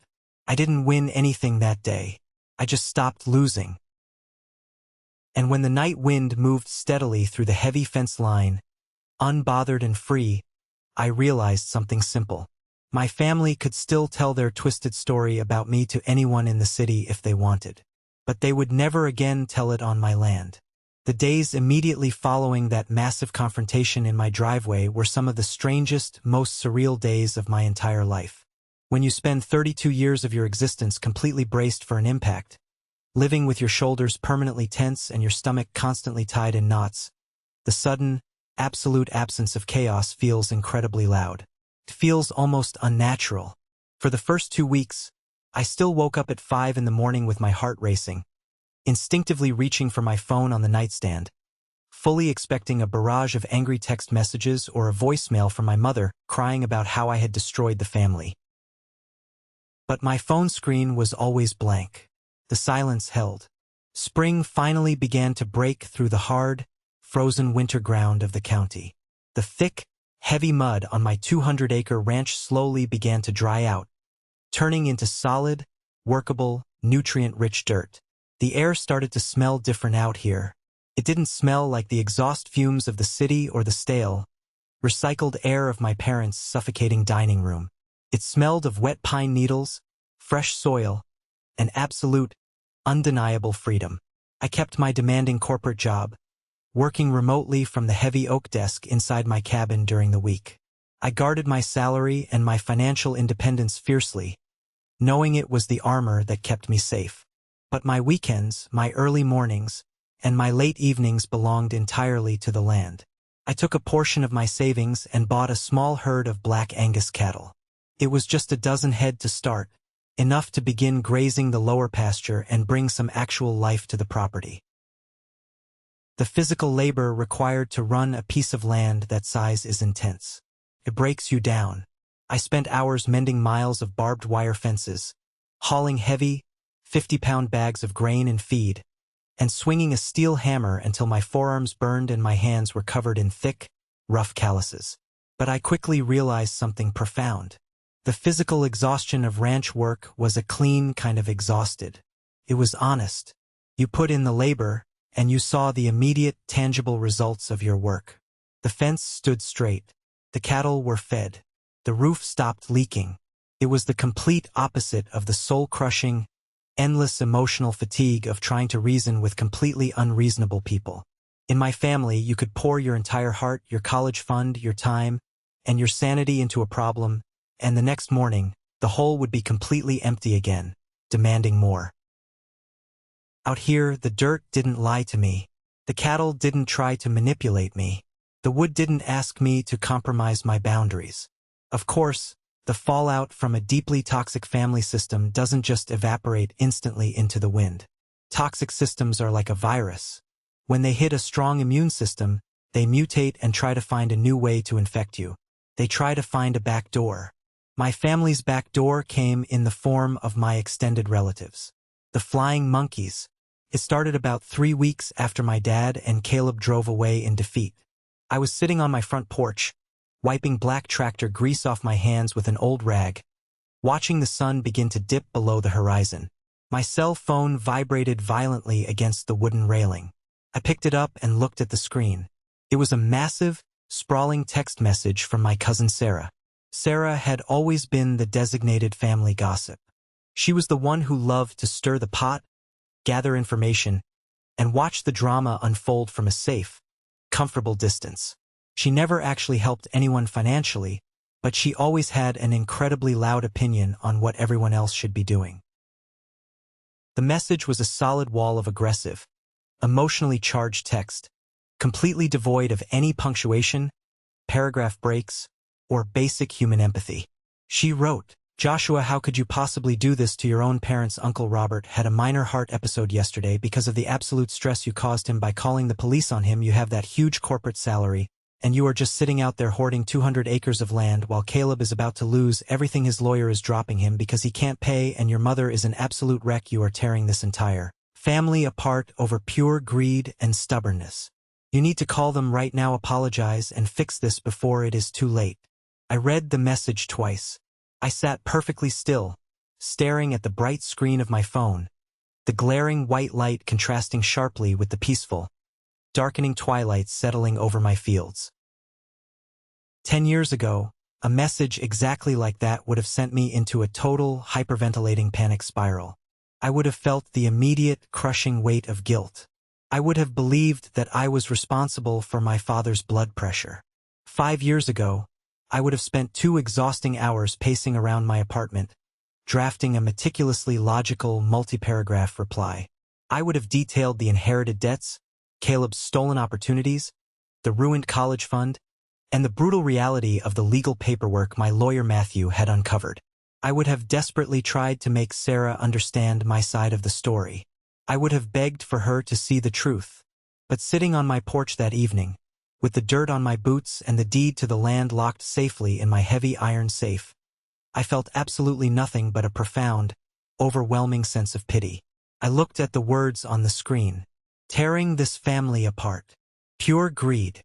A: I didn't win anything that day. I just stopped losing. And when the night wind moved steadily through the heavy fence line, unbothered and free, I realized something simple. My family could still tell their twisted story about me to anyone in the city if they wanted, but they would never again tell it on my land. The days immediately following that massive confrontation in my driveway were some of the strangest, most surreal days of my entire life. When you spend 32 years of your existence completely braced for an impact, living with your shoulders permanently tense and your stomach constantly tied in knots, the sudden, absolute absence of chaos feels incredibly loud. It feels almost unnatural. For the first 2 weeks, I still woke up at 5 in the morning with my heart racing, instinctively reaching for my phone on the nightstand, fully expecting a barrage of angry text messages or a voicemail from my mother crying about how I had destroyed the family. But my phone screen was always blank. The silence held. Spring finally began to break through the hard, frozen winter ground of the county. The thick, Heavy mud on my 200-acre ranch slowly began to dry out, turning into solid, workable, nutrient-rich dirt. The air started to smell different out here. It didn't smell like the exhaust fumes of the city or the stale, recycled air of my parents' suffocating dining room. It smelled of wet pine needles, fresh soil, and absolute, undeniable freedom. I kept my demanding corporate job, working remotely from the heavy oak desk inside my cabin during the week. I guarded my salary and my financial independence fiercely, knowing it was the armor that kept me safe. But my weekends, my early mornings, and my late evenings belonged entirely to the land. I took a portion of my savings and bought a small herd of Black Angus cattle. It was just a dozen head to start, enough to begin grazing the lower pasture and bring some actual life to the property. The physical labor required to run a piece of land that size is intense. It breaks you down. I spent hours mending miles of barbed wire fences, hauling heavy, 50-pound bags of grain and feed, and swinging a steel hammer until my forearms burned and my hands were covered in thick, rough calluses. But I quickly realized something profound. The physical exhaustion of ranch work was a clean kind of exhausted. It was honest. You put in the labor, and you saw the immediate, tangible results of your work. The fence stood straight. The cattle were fed. The roof stopped leaking. It was the complete opposite of the soul-crushing, endless emotional fatigue of trying to reason with completely unreasonable people. In my family, you could pour your entire heart, your college fund, your time, and your sanity into a problem, and the next morning, the hole would be completely empty again, demanding more. Out here, the dirt didn't lie to me. The cattle didn't try to manipulate me. The wood didn't ask me to compromise my boundaries. Of course, the fallout from a deeply toxic family system doesn't just evaporate instantly into the wind. Toxic systems are like a virus. When they hit a strong immune system, they mutate and try to find a new way to infect you. They try to find a back door. My family's back door came in the form of my extended relatives. The flying monkeys. It started about 3 weeks after my dad and Caleb drove away in defeat. I was sitting on my front porch, wiping black tractor grease off my hands with an old rag, watching the sun begin to dip below the horizon. My cell phone vibrated violently against the wooden railing. I picked it up and looked at the screen. It was a massive, sprawling text message from my cousin Sarah. Sarah had always been the designated family gossip. She was the one who loved to stir the pot, gather information, and watch the drama unfold from a safe, comfortable distance. She never actually helped anyone financially, but she always had an incredibly loud opinion on what everyone else should be doing. The message was a solid wall of aggressive, emotionally charged text, completely devoid of any punctuation, paragraph breaks, or basic human empathy. She wrote, "Joshua, how could you possibly do this to your own parents? Uncle Robert had a minor heart episode yesterday because of the absolute stress you caused him by calling the police on him. You have that huge corporate salary, and you are just sitting out there hoarding 200 acres of land while Caleb is about to lose everything. His lawyer is dropping him because he can't pay, and your mother is an absolute wreck. You are tearing this entire family apart over pure greed and stubbornness. You need to call them right now, apologize, and fix this before it is too late." I read the message twice. I sat perfectly still, staring at the bright screen of my phone, the glaring white light contrasting sharply with the peaceful, darkening twilight settling over my fields. 10 years ago, a message exactly like that would have sent me into a total, hyperventilating panic spiral. I would have felt the immediate, crushing weight of guilt. I would have believed that I was responsible for my father's blood pressure. 5 years ago, I would have spent 2 exhausting hours pacing around my apartment, drafting a meticulously logical, multi-paragraph reply. I would have detailed the inherited debts, Caleb's stolen opportunities, the ruined college fund, and the brutal reality of the legal paperwork my lawyer Matthew had uncovered. I would have desperately tried to make Sarah understand my side of the story. I would have begged for her to see the truth. But sitting on my porch that evening, with the dirt on my boots and the deed to the land locked safely in my heavy iron safe, I felt absolutely nothing but a profound, overwhelming sense of pity. I looked at the words on the screen. Tearing this family apart. Pure greed.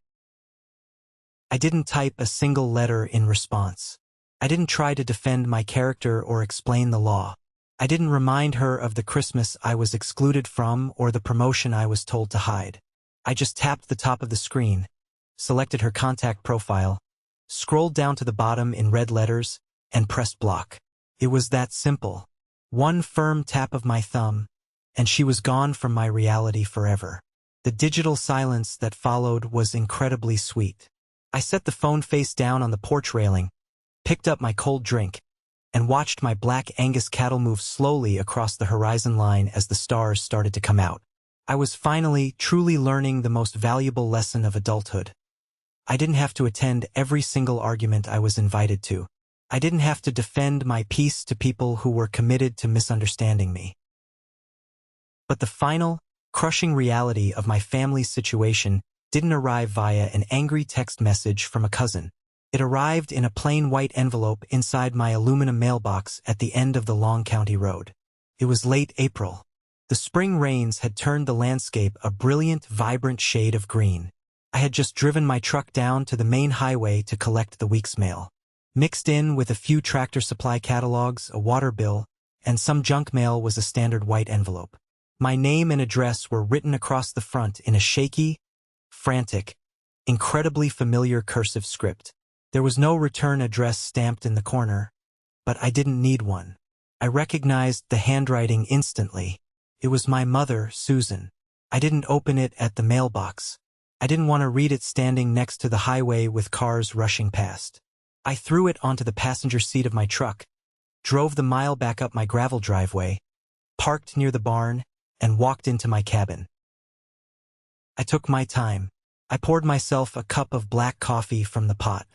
A: I didn't type a single letter in response. I didn't try to defend my character or explain the law. I didn't remind her of the Christmas I was excluded from or the promotion I was told to hide. I just tapped the top of the screen, selected her contact profile, scrolled down to the bottom in red letters, and pressed block. It was that simple. One firm tap of my thumb, and she was gone from my reality forever. The digital silence that followed was incredibly sweet. I set the phone face down on the porch railing, picked up my cold drink, and watched my black Angus cattle move slowly across the horizon line as the stars started to come out. I was finally, truly learning the most valuable lesson of adulthood. I didn't have to attend every single argument I was invited to. I didn't have to defend my peace to people who were committed to misunderstanding me. But the final, crushing reality of my family's situation didn't arrive via an angry text message from a cousin. It arrived in a plain white envelope inside my aluminum mailbox at the end of the long county road. It was late April. The spring rains had turned the landscape a brilliant, vibrant shade of green. I had just driven my truck down to the main highway to collect the week's mail. Mixed in with a few Tractor Supply catalogs, a water bill, and some junk mail was a standard white envelope. My name and address were written across the front in a shaky, frantic, incredibly familiar cursive script. There was no return address stamped in the corner, but I didn't need one. I recognized the handwriting instantly. It was my mother, Susan. I didn't open it at the mailbox. I didn't want to read it standing next to the highway with cars rushing past. I threw it onto the passenger seat of my truck, drove the mile back up my gravel driveway, parked near the barn, and walked into my cabin. I took my time. I poured myself a cup of black coffee from the pot.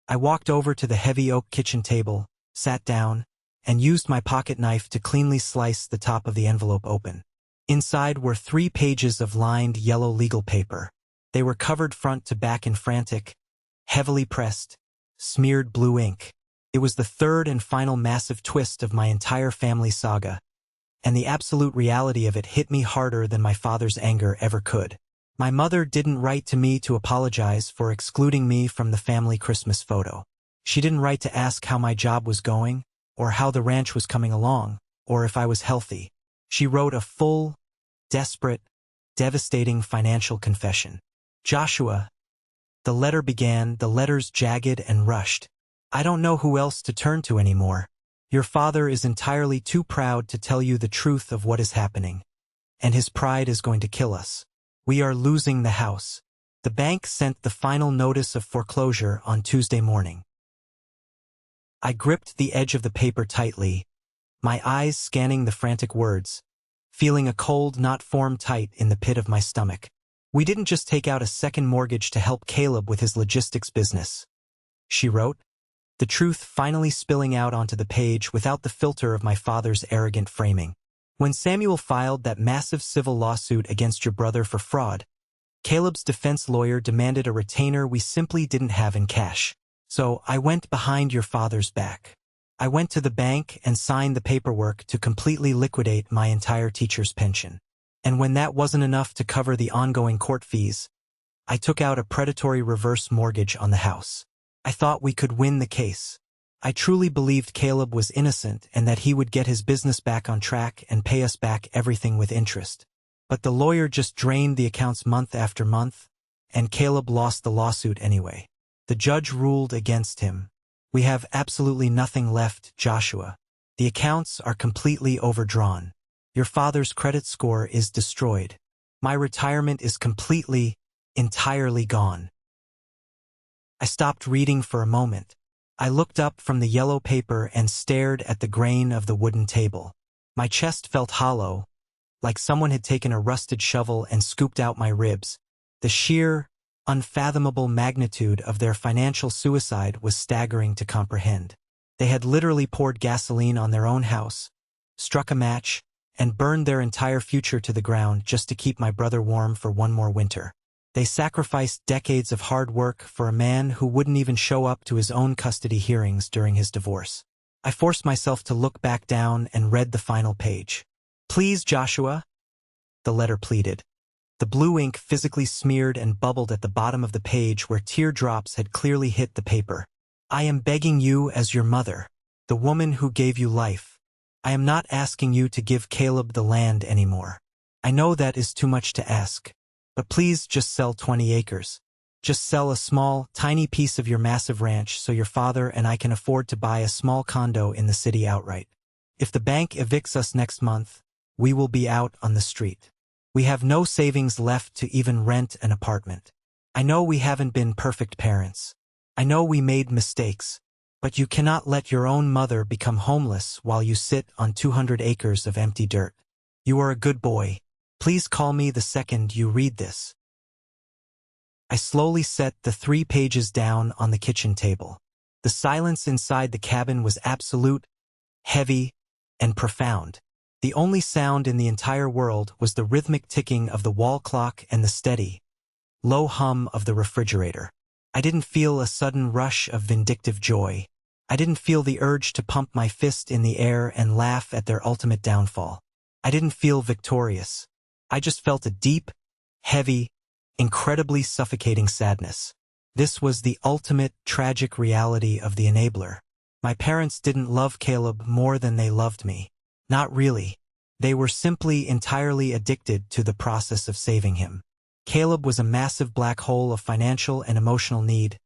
A: I walked over to the heavy oak kitchen table, sat down, and used my pocket knife to cleanly slice the top of the envelope open. Inside were 3 pages of lined yellow legal paper. They were covered front to back in frantic, heavily pressed, smeared blue ink. It was the third and final massive twist of my entire family saga, and the absolute reality of it hit me harder than my father's anger ever could. My mother didn't write to me to apologize for excluding me from the family Christmas photo. She didn't write to ask how my job was going, or how the ranch was coming along, or if I was healthy. She wrote a full, desperate, devastating financial confession. Joshua. The letter began, the letters jagged and rushed. I don't know who else to turn to anymore. Your father is entirely too proud to tell you the truth of what is happening, and his pride is going to kill us. We are losing the house. The bank sent the final notice of foreclosure on Tuesday morning. I gripped the edge of the paper tightly, my eyes scanning the frantic words, feeling a cold knot form tight in the pit of my stomach. We didn't just take out a second mortgage to help Caleb with his logistics business, she wrote, the truth finally spilling out onto the page without the filter of my father's arrogant framing. When Samuel filed that massive civil lawsuit against your brother for fraud, Caleb's defense lawyer demanded a retainer we simply didn't have in cash. So I went behind your father's back. I went to the bank and signed the paperwork to completely liquidate my entire teacher's pension. And when that wasn't enough to cover the ongoing court fees, I took out a predatory reverse mortgage on the house. I thought we could win the case. I truly believed Caleb was innocent and that he would get his business back on track and pay us back everything with interest. But the lawyer just drained the accounts month after month, and Caleb lost the lawsuit anyway. The judge ruled against him. We have absolutely nothing left, Joshua. The accounts are completely overdrawn. Your father's credit score is destroyed. My retirement is completely, entirely gone. I stopped reading for a moment. I looked up from the yellow paper and stared at the grain of the wooden table. My chest felt hollow, like someone had taken a rusted shovel and scooped out my ribs. The sheer, unfathomable magnitude of their financial suicide was staggering to comprehend. They had literally poured gasoline on their own house, struck a match, and burned their entire future to the ground just to keep my brother warm for one more winter. They sacrificed decades of hard work for a man who wouldn't even show up to his own custody hearings during his divorce. I forced myself to look back down and read the final page. Please, Joshua, the letter pleaded. The blue ink physically smeared and bubbled at the bottom of the page where teardrops had clearly hit the paper. I am begging you as your mother, the woman who gave you life. I am not asking you to give Caleb the land anymore. I know that is too much to ask. But please just sell 20 acres. Just sell a small, tiny piece of your massive ranch so your father and I can afford to buy a small condo in the city outright. If the bank evicts us next month, we will be out on the street. We have no savings left to even rent an apartment. I know we haven't been perfect parents. I know we made mistakes. But you cannot let your own mother become homeless while you sit on 200 acres of empty dirt. You are a good boy. Please call me the second you read this. I slowly set the 3 pages down on the kitchen table. The silence inside the cabin was absolute, heavy, and profound. The only sound in the entire world was the rhythmic ticking of the wall clock and the steady, low hum of the refrigerator. I didn't feel a sudden rush of vindictive joy. I didn't feel the urge to pump my fist in the air and laugh at their ultimate downfall. I didn't feel victorious. I just felt a deep, heavy, incredibly suffocating sadness. This was the ultimate tragic reality of the enabler. My parents didn't love Caleb more than they loved me. Not really. They were simply entirely addicted to the process of saving him. Caleb was a massive black hole of financial and emotional need,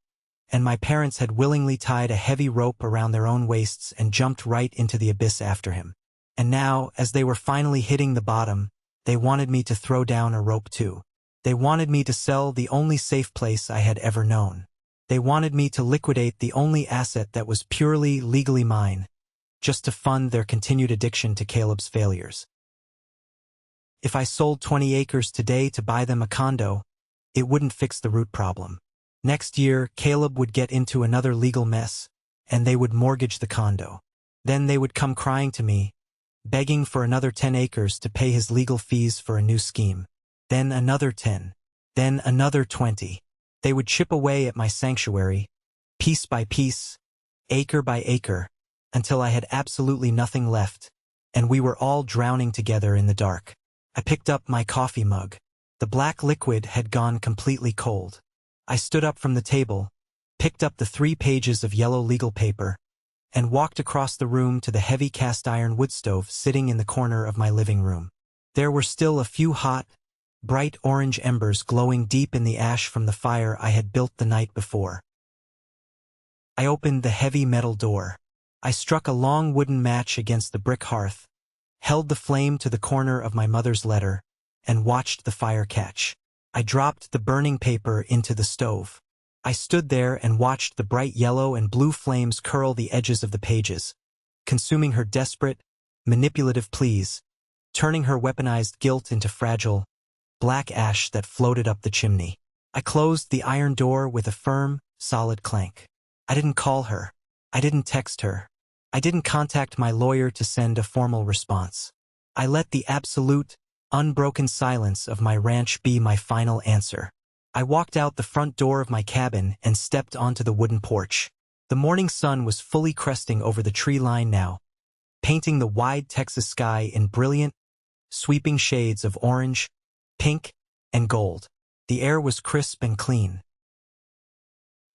A: and my parents had willingly tied a heavy rope around their own waists and jumped right into the abyss after him. And now, as they were finally hitting the bottom, they wanted me to throw down a rope too. They wanted me to sell the only safe place I had ever known. They wanted me to liquidate the only asset that was purely legally mine, just to fund their continued addiction to Caleb's failures. If I sold 20 acres today to buy them a condo, it wouldn't fix the root problem. Next year, Caleb would get into another legal mess, and they would mortgage the condo. Then they would come crying to me, begging for another 10 acres to pay his legal fees for a new scheme. Then another 10. Then another 20. They would chip away at my sanctuary, piece by piece, acre by acre, until I had absolutely nothing left, and we were all drowning together in the dark. I picked up my coffee mug. The black liquid had gone completely cold. I stood up from the table, picked up the 3 pages of yellow legal paper, and walked across the room to the heavy cast-iron wood stove sitting in the corner of my living room. There were still a few hot, bright orange embers glowing deep in the ash from the fire I had built the night before. I opened the heavy metal door. I struck a long wooden match against the brick hearth, held the flame to the corner of my mother's letter, and watched the fire catch. I dropped the burning paper into the stove. I stood there and watched the bright yellow and blue flames curl the edges of the pages, consuming her desperate, manipulative pleas, turning her weaponized guilt into fragile, black ash that floated up the chimney. I closed the iron door with a firm, solid clank. I didn't call her. I didn't text her. I didn't contact my lawyer to send a formal response. I let the absolute, unbroken silence of my ranch be my final answer. I walked out the front door of my cabin and stepped onto the wooden porch. The morning sun was fully cresting over the tree line now, painting the wide Texas sky in brilliant, sweeping shades of orange, pink, and gold. The air was crisp and clean.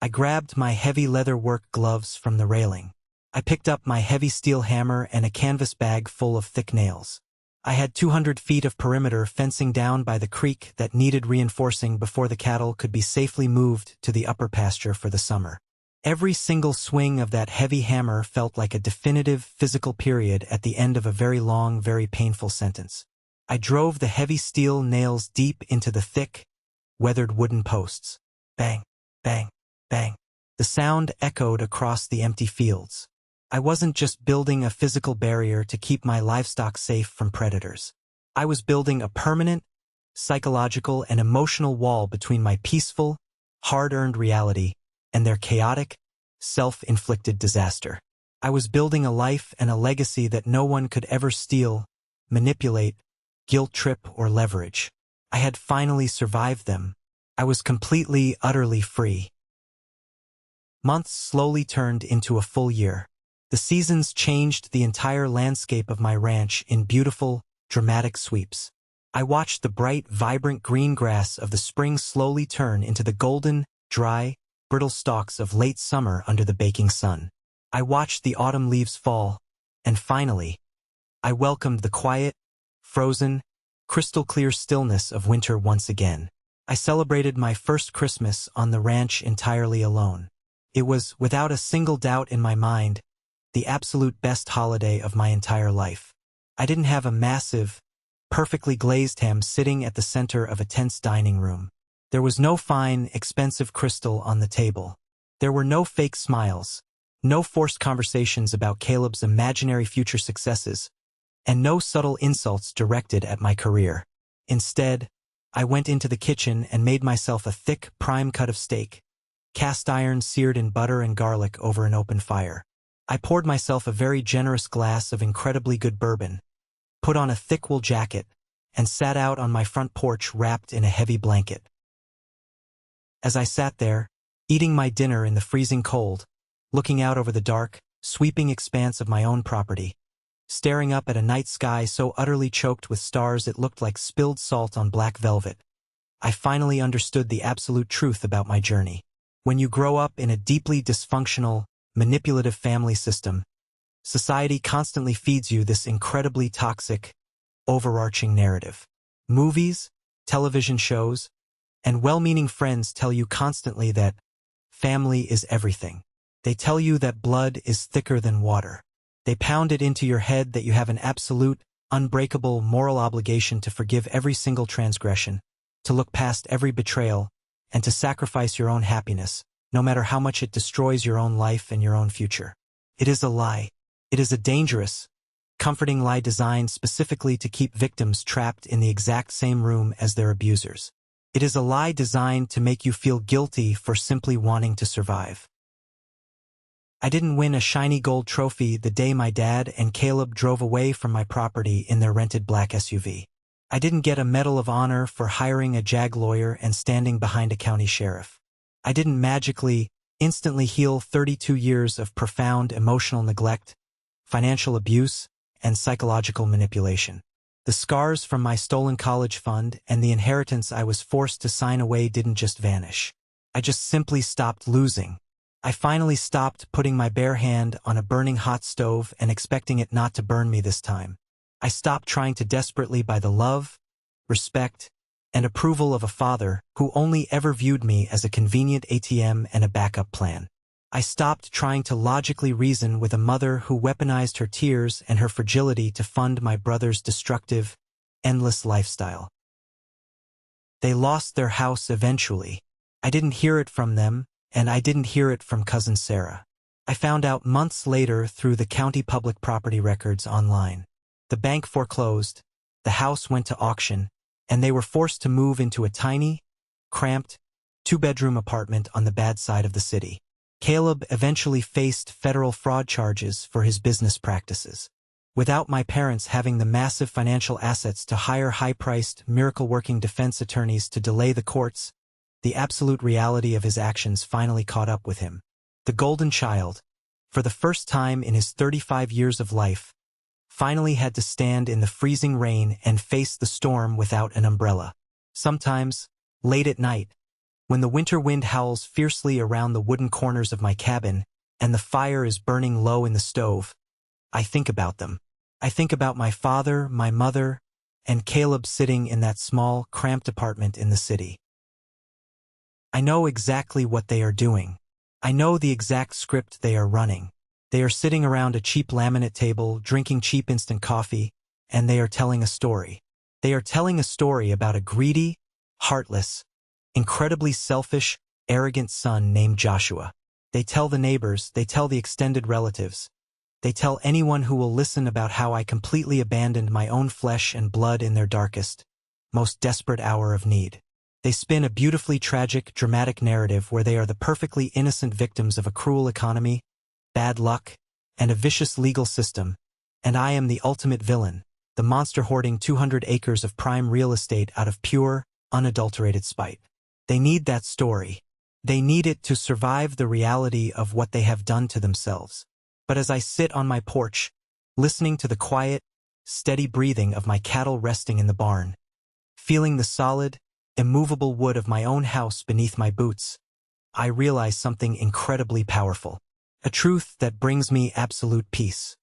A: I grabbed my heavy leather work gloves from the railing. I picked up my heavy steel hammer and a canvas bag full of thick nails. I had 200 feet of perimeter fencing down by the creek that needed reinforcing before the cattle could be safely moved to the upper pasture for the summer. Every single swing of that heavy hammer felt like a definitive physical period at the end of a very long, very painful sentence. I drove the heavy steel nails deep into the thick, weathered wooden posts. Bang, bang, bang. The sound echoed across the empty fields. I wasn't just building a physical barrier to keep my livestock safe from predators. I was building a permanent, psychological and emotional wall between my peaceful, hard-earned reality and their chaotic, self-inflicted disaster. I was building a life and a legacy that no one could ever steal, manipulate, guilt-trip, or leverage. I had finally survived them. I was completely, utterly free. Months slowly turned into a full year. The seasons changed the entire landscape of my ranch in beautiful, dramatic sweeps. I watched the bright, vibrant green grass of the spring slowly turn into the golden, dry, brittle stalks of late summer under the baking sun. I watched the autumn leaves fall, and finally, I welcomed the quiet, frozen, crystal-clear stillness of winter once again. I celebrated my first Christmas on the ranch entirely alone. It was, without a single doubt in my mind, the absolute best holiday of my entire life. I didn't have a massive, perfectly glazed ham sitting at the center of a tense dining room. There was no fine, expensive crystal on the table. There were no fake smiles, no forced conversations about Caleb's imaginary future successes, and no subtle insults directed at my career. Instead, I went into the kitchen and made myself a thick, prime cut of steak, cast iron seared in butter and garlic over an open fire. I poured myself a very generous glass of incredibly good bourbon, put on a thick wool jacket, and sat out on my front porch wrapped in a heavy blanket. As I sat there, eating my dinner in the freezing cold, looking out over the dark, sweeping expanse of my own property, staring up at a night sky so utterly choked with stars it looked like spilled salt on black velvet, I finally understood the absolute truth about my journey. When you grow up in a deeply dysfunctional, manipulative family system, society constantly feeds you this incredibly toxic, overarching narrative. Movies, television shows, and well-meaning friends tell you constantly that family is everything. They tell you that blood is thicker than water. They pound it into your head that you have an absolute, unbreakable moral obligation to forgive every single transgression, to look past every betrayal, and to sacrifice your own happiness, no matter how much it destroys your own life and your own future. It is a lie. It is a dangerous, comforting lie designed specifically to keep victims trapped in the exact same room as their abusers. It is a lie designed to make you feel guilty for simply wanting to survive. I didn't win a shiny gold trophy the day my dad and Caleb drove away from my property in their rented black SUV. I didn't get a Medal of Honor for hiring a JAG lawyer and standing behind a county sheriff. I didn't magically, instantly heal 32 years of profound emotional neglect, financial abuse, and psychological manipulation. The scars from my stolen college fund and the inheritance I was forced to sign away didn't just vanish. I just simply stopped losing. I finally stopped putting my bare hand on a burning hot stove and expecting it not to burn me this time. I stopped trying to desperately buy the love, respect, and approval of a father who only ever viewed me as a convenient ATM and a backup plan. I stopped trying to logically reason with a mother who weaponized her tears and her fragility to fund my brother's destructive, endless lifestyle. They lost their house eventually. I didn't hear it from them, and I didn't hear it from cousin Sarah. I found out months later through the county public property records online. The bank foreclosed, the house went to auction, and they were forced to move into a tiny, cramped, two-bedroom apartment on the bad side of the city. Caleb eventually faced federal fraud charges for his business practices. Without my parents having the massive financial assets to hire high-priced, miracle-working defense attorneys to delay the courts, the absolute reality of his actions finally caught up with him. The golden child, for the first time in his 35 years of life, finally had to stand in the freezing rain and face the storm without an umbrella. Sometimes, late at night, when the winter wind howls fiercely around the wooden corners of my cabin and the fire is burning low in the stove, I think about them. I think about my father, my mother, and Caleb sitting in that small, cramped apartment in the city. I know exactly what they are doing. I know the exact script they are running. They are sitting around a cheap laminate table, drinking cheap instant coffee, and they are telling a story. They are telling a story about a greedy, heartless, incredibly selfish, arrogant son named Joshua. They tell the neighbors, they tell the extended relatives. They tell anyone who will listen about how I completely abandoned my own flesh and blood in their darkest, most desperate hour of need. They spin a beautifully tragic, dramatic narrative where they are the perfectly innocent victims of a cruel economy, bad luck, and a vicious legal system, and I am the ultimate villain, the monster hoarding 200 acres of prime real estate out of pure, unadulterated spite. They need that story. They need it to survive the reality of what they have done to themselves. But as I sit on my porch, listening to the quiet, steady breathing of my cattle resting in the barn, Feeling the solid, immovable wood of my own house beneath my boots, I realize something incredibly powerful. A truth that brings me absolute peace.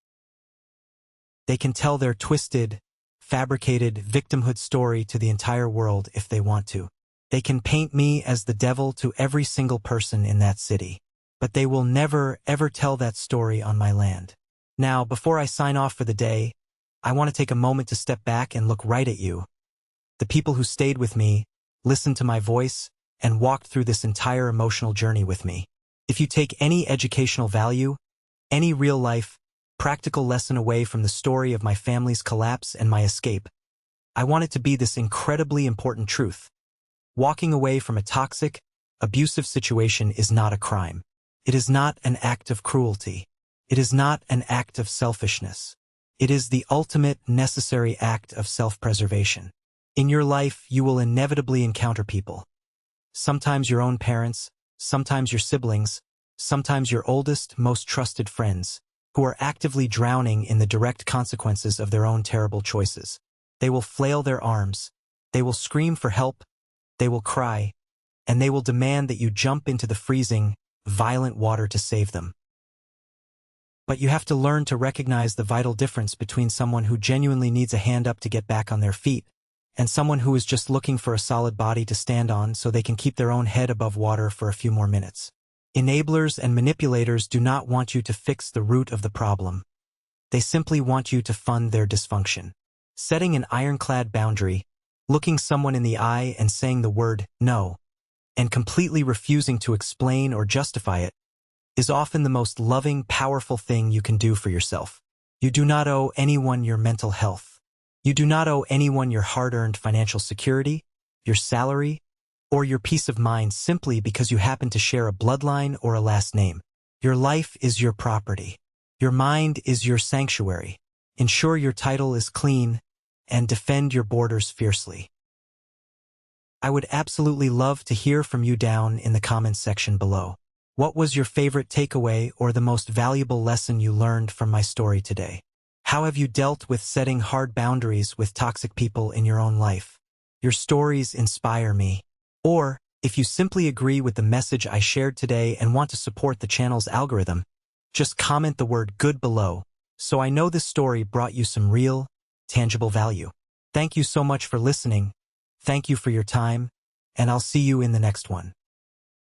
A: They can tell their twisted, fabricated victimhood story to the entire world if they want to. They can paint me as the devil to every single person in that city. But they will never, ever tell that story on my land. Now, before I sign off for the day, I want to take a moment to step back and look right at you. The people who stayed with me, listened to my voice, and walked through this entire emotional journey with me. If you take any educational value, any real-life, practical lesson away from the story of my family's collapse and my escape, I want it to be this incredibly important truth. Walking away from a toxic, abusive situation is not a crime. It is not an act of cruelty. It is not an act of selfishness. It is the ultimate necessary act of self-preservation. In your life, you will inevitably encounter people. Sometimes your own parents, sometimes your siblings, sometimes your oldest, most trusted friends, who are actively drowning in the direct consequences of their own terrible choices. They will flail their arms, they will scream for help, they will cry, and they will demand that you jump into the freezing, violent water to save them. But you have to learn to recognize the vital difference between someone who genuinely needs a hand up to get back on their feet and someone who is just looking for a solid body to stand on so they can keep their own head above water for a few more minutes. Enablers and manipulators do not want you to fix the root of the problem. They simply want you to fund their dysfunction. Setting an ironclad boundary, looking someone in the eye and saying the word no, and completely refusing to explain or justify it, is often the most loving, powerful thing you can do for yourself. You do not owe anyone your mental health. You do not owe anyone your hard-earned financial security, your salary, or your peace of mind simply because you happen to share a bloodline or a last name. Your life is your property. Your mind is your sanctuary. Ensure your title is clean, and defend your borders fiercely. I would absolutely love to hear from you down in the comments section below. What was your favorite takeaway or the most valuable lesson you learned from my story today? How have you dealt with setting hard boundaries with toxic people in your own life? Your stories inspire me. Or, if you simply agree with the message I shared today and want to support the channel's algorithm, just comment the word good below, so I know this story brought you some real, tangible value. Thank you so much for listening. Thank you for your time, and I'll see you in the next one.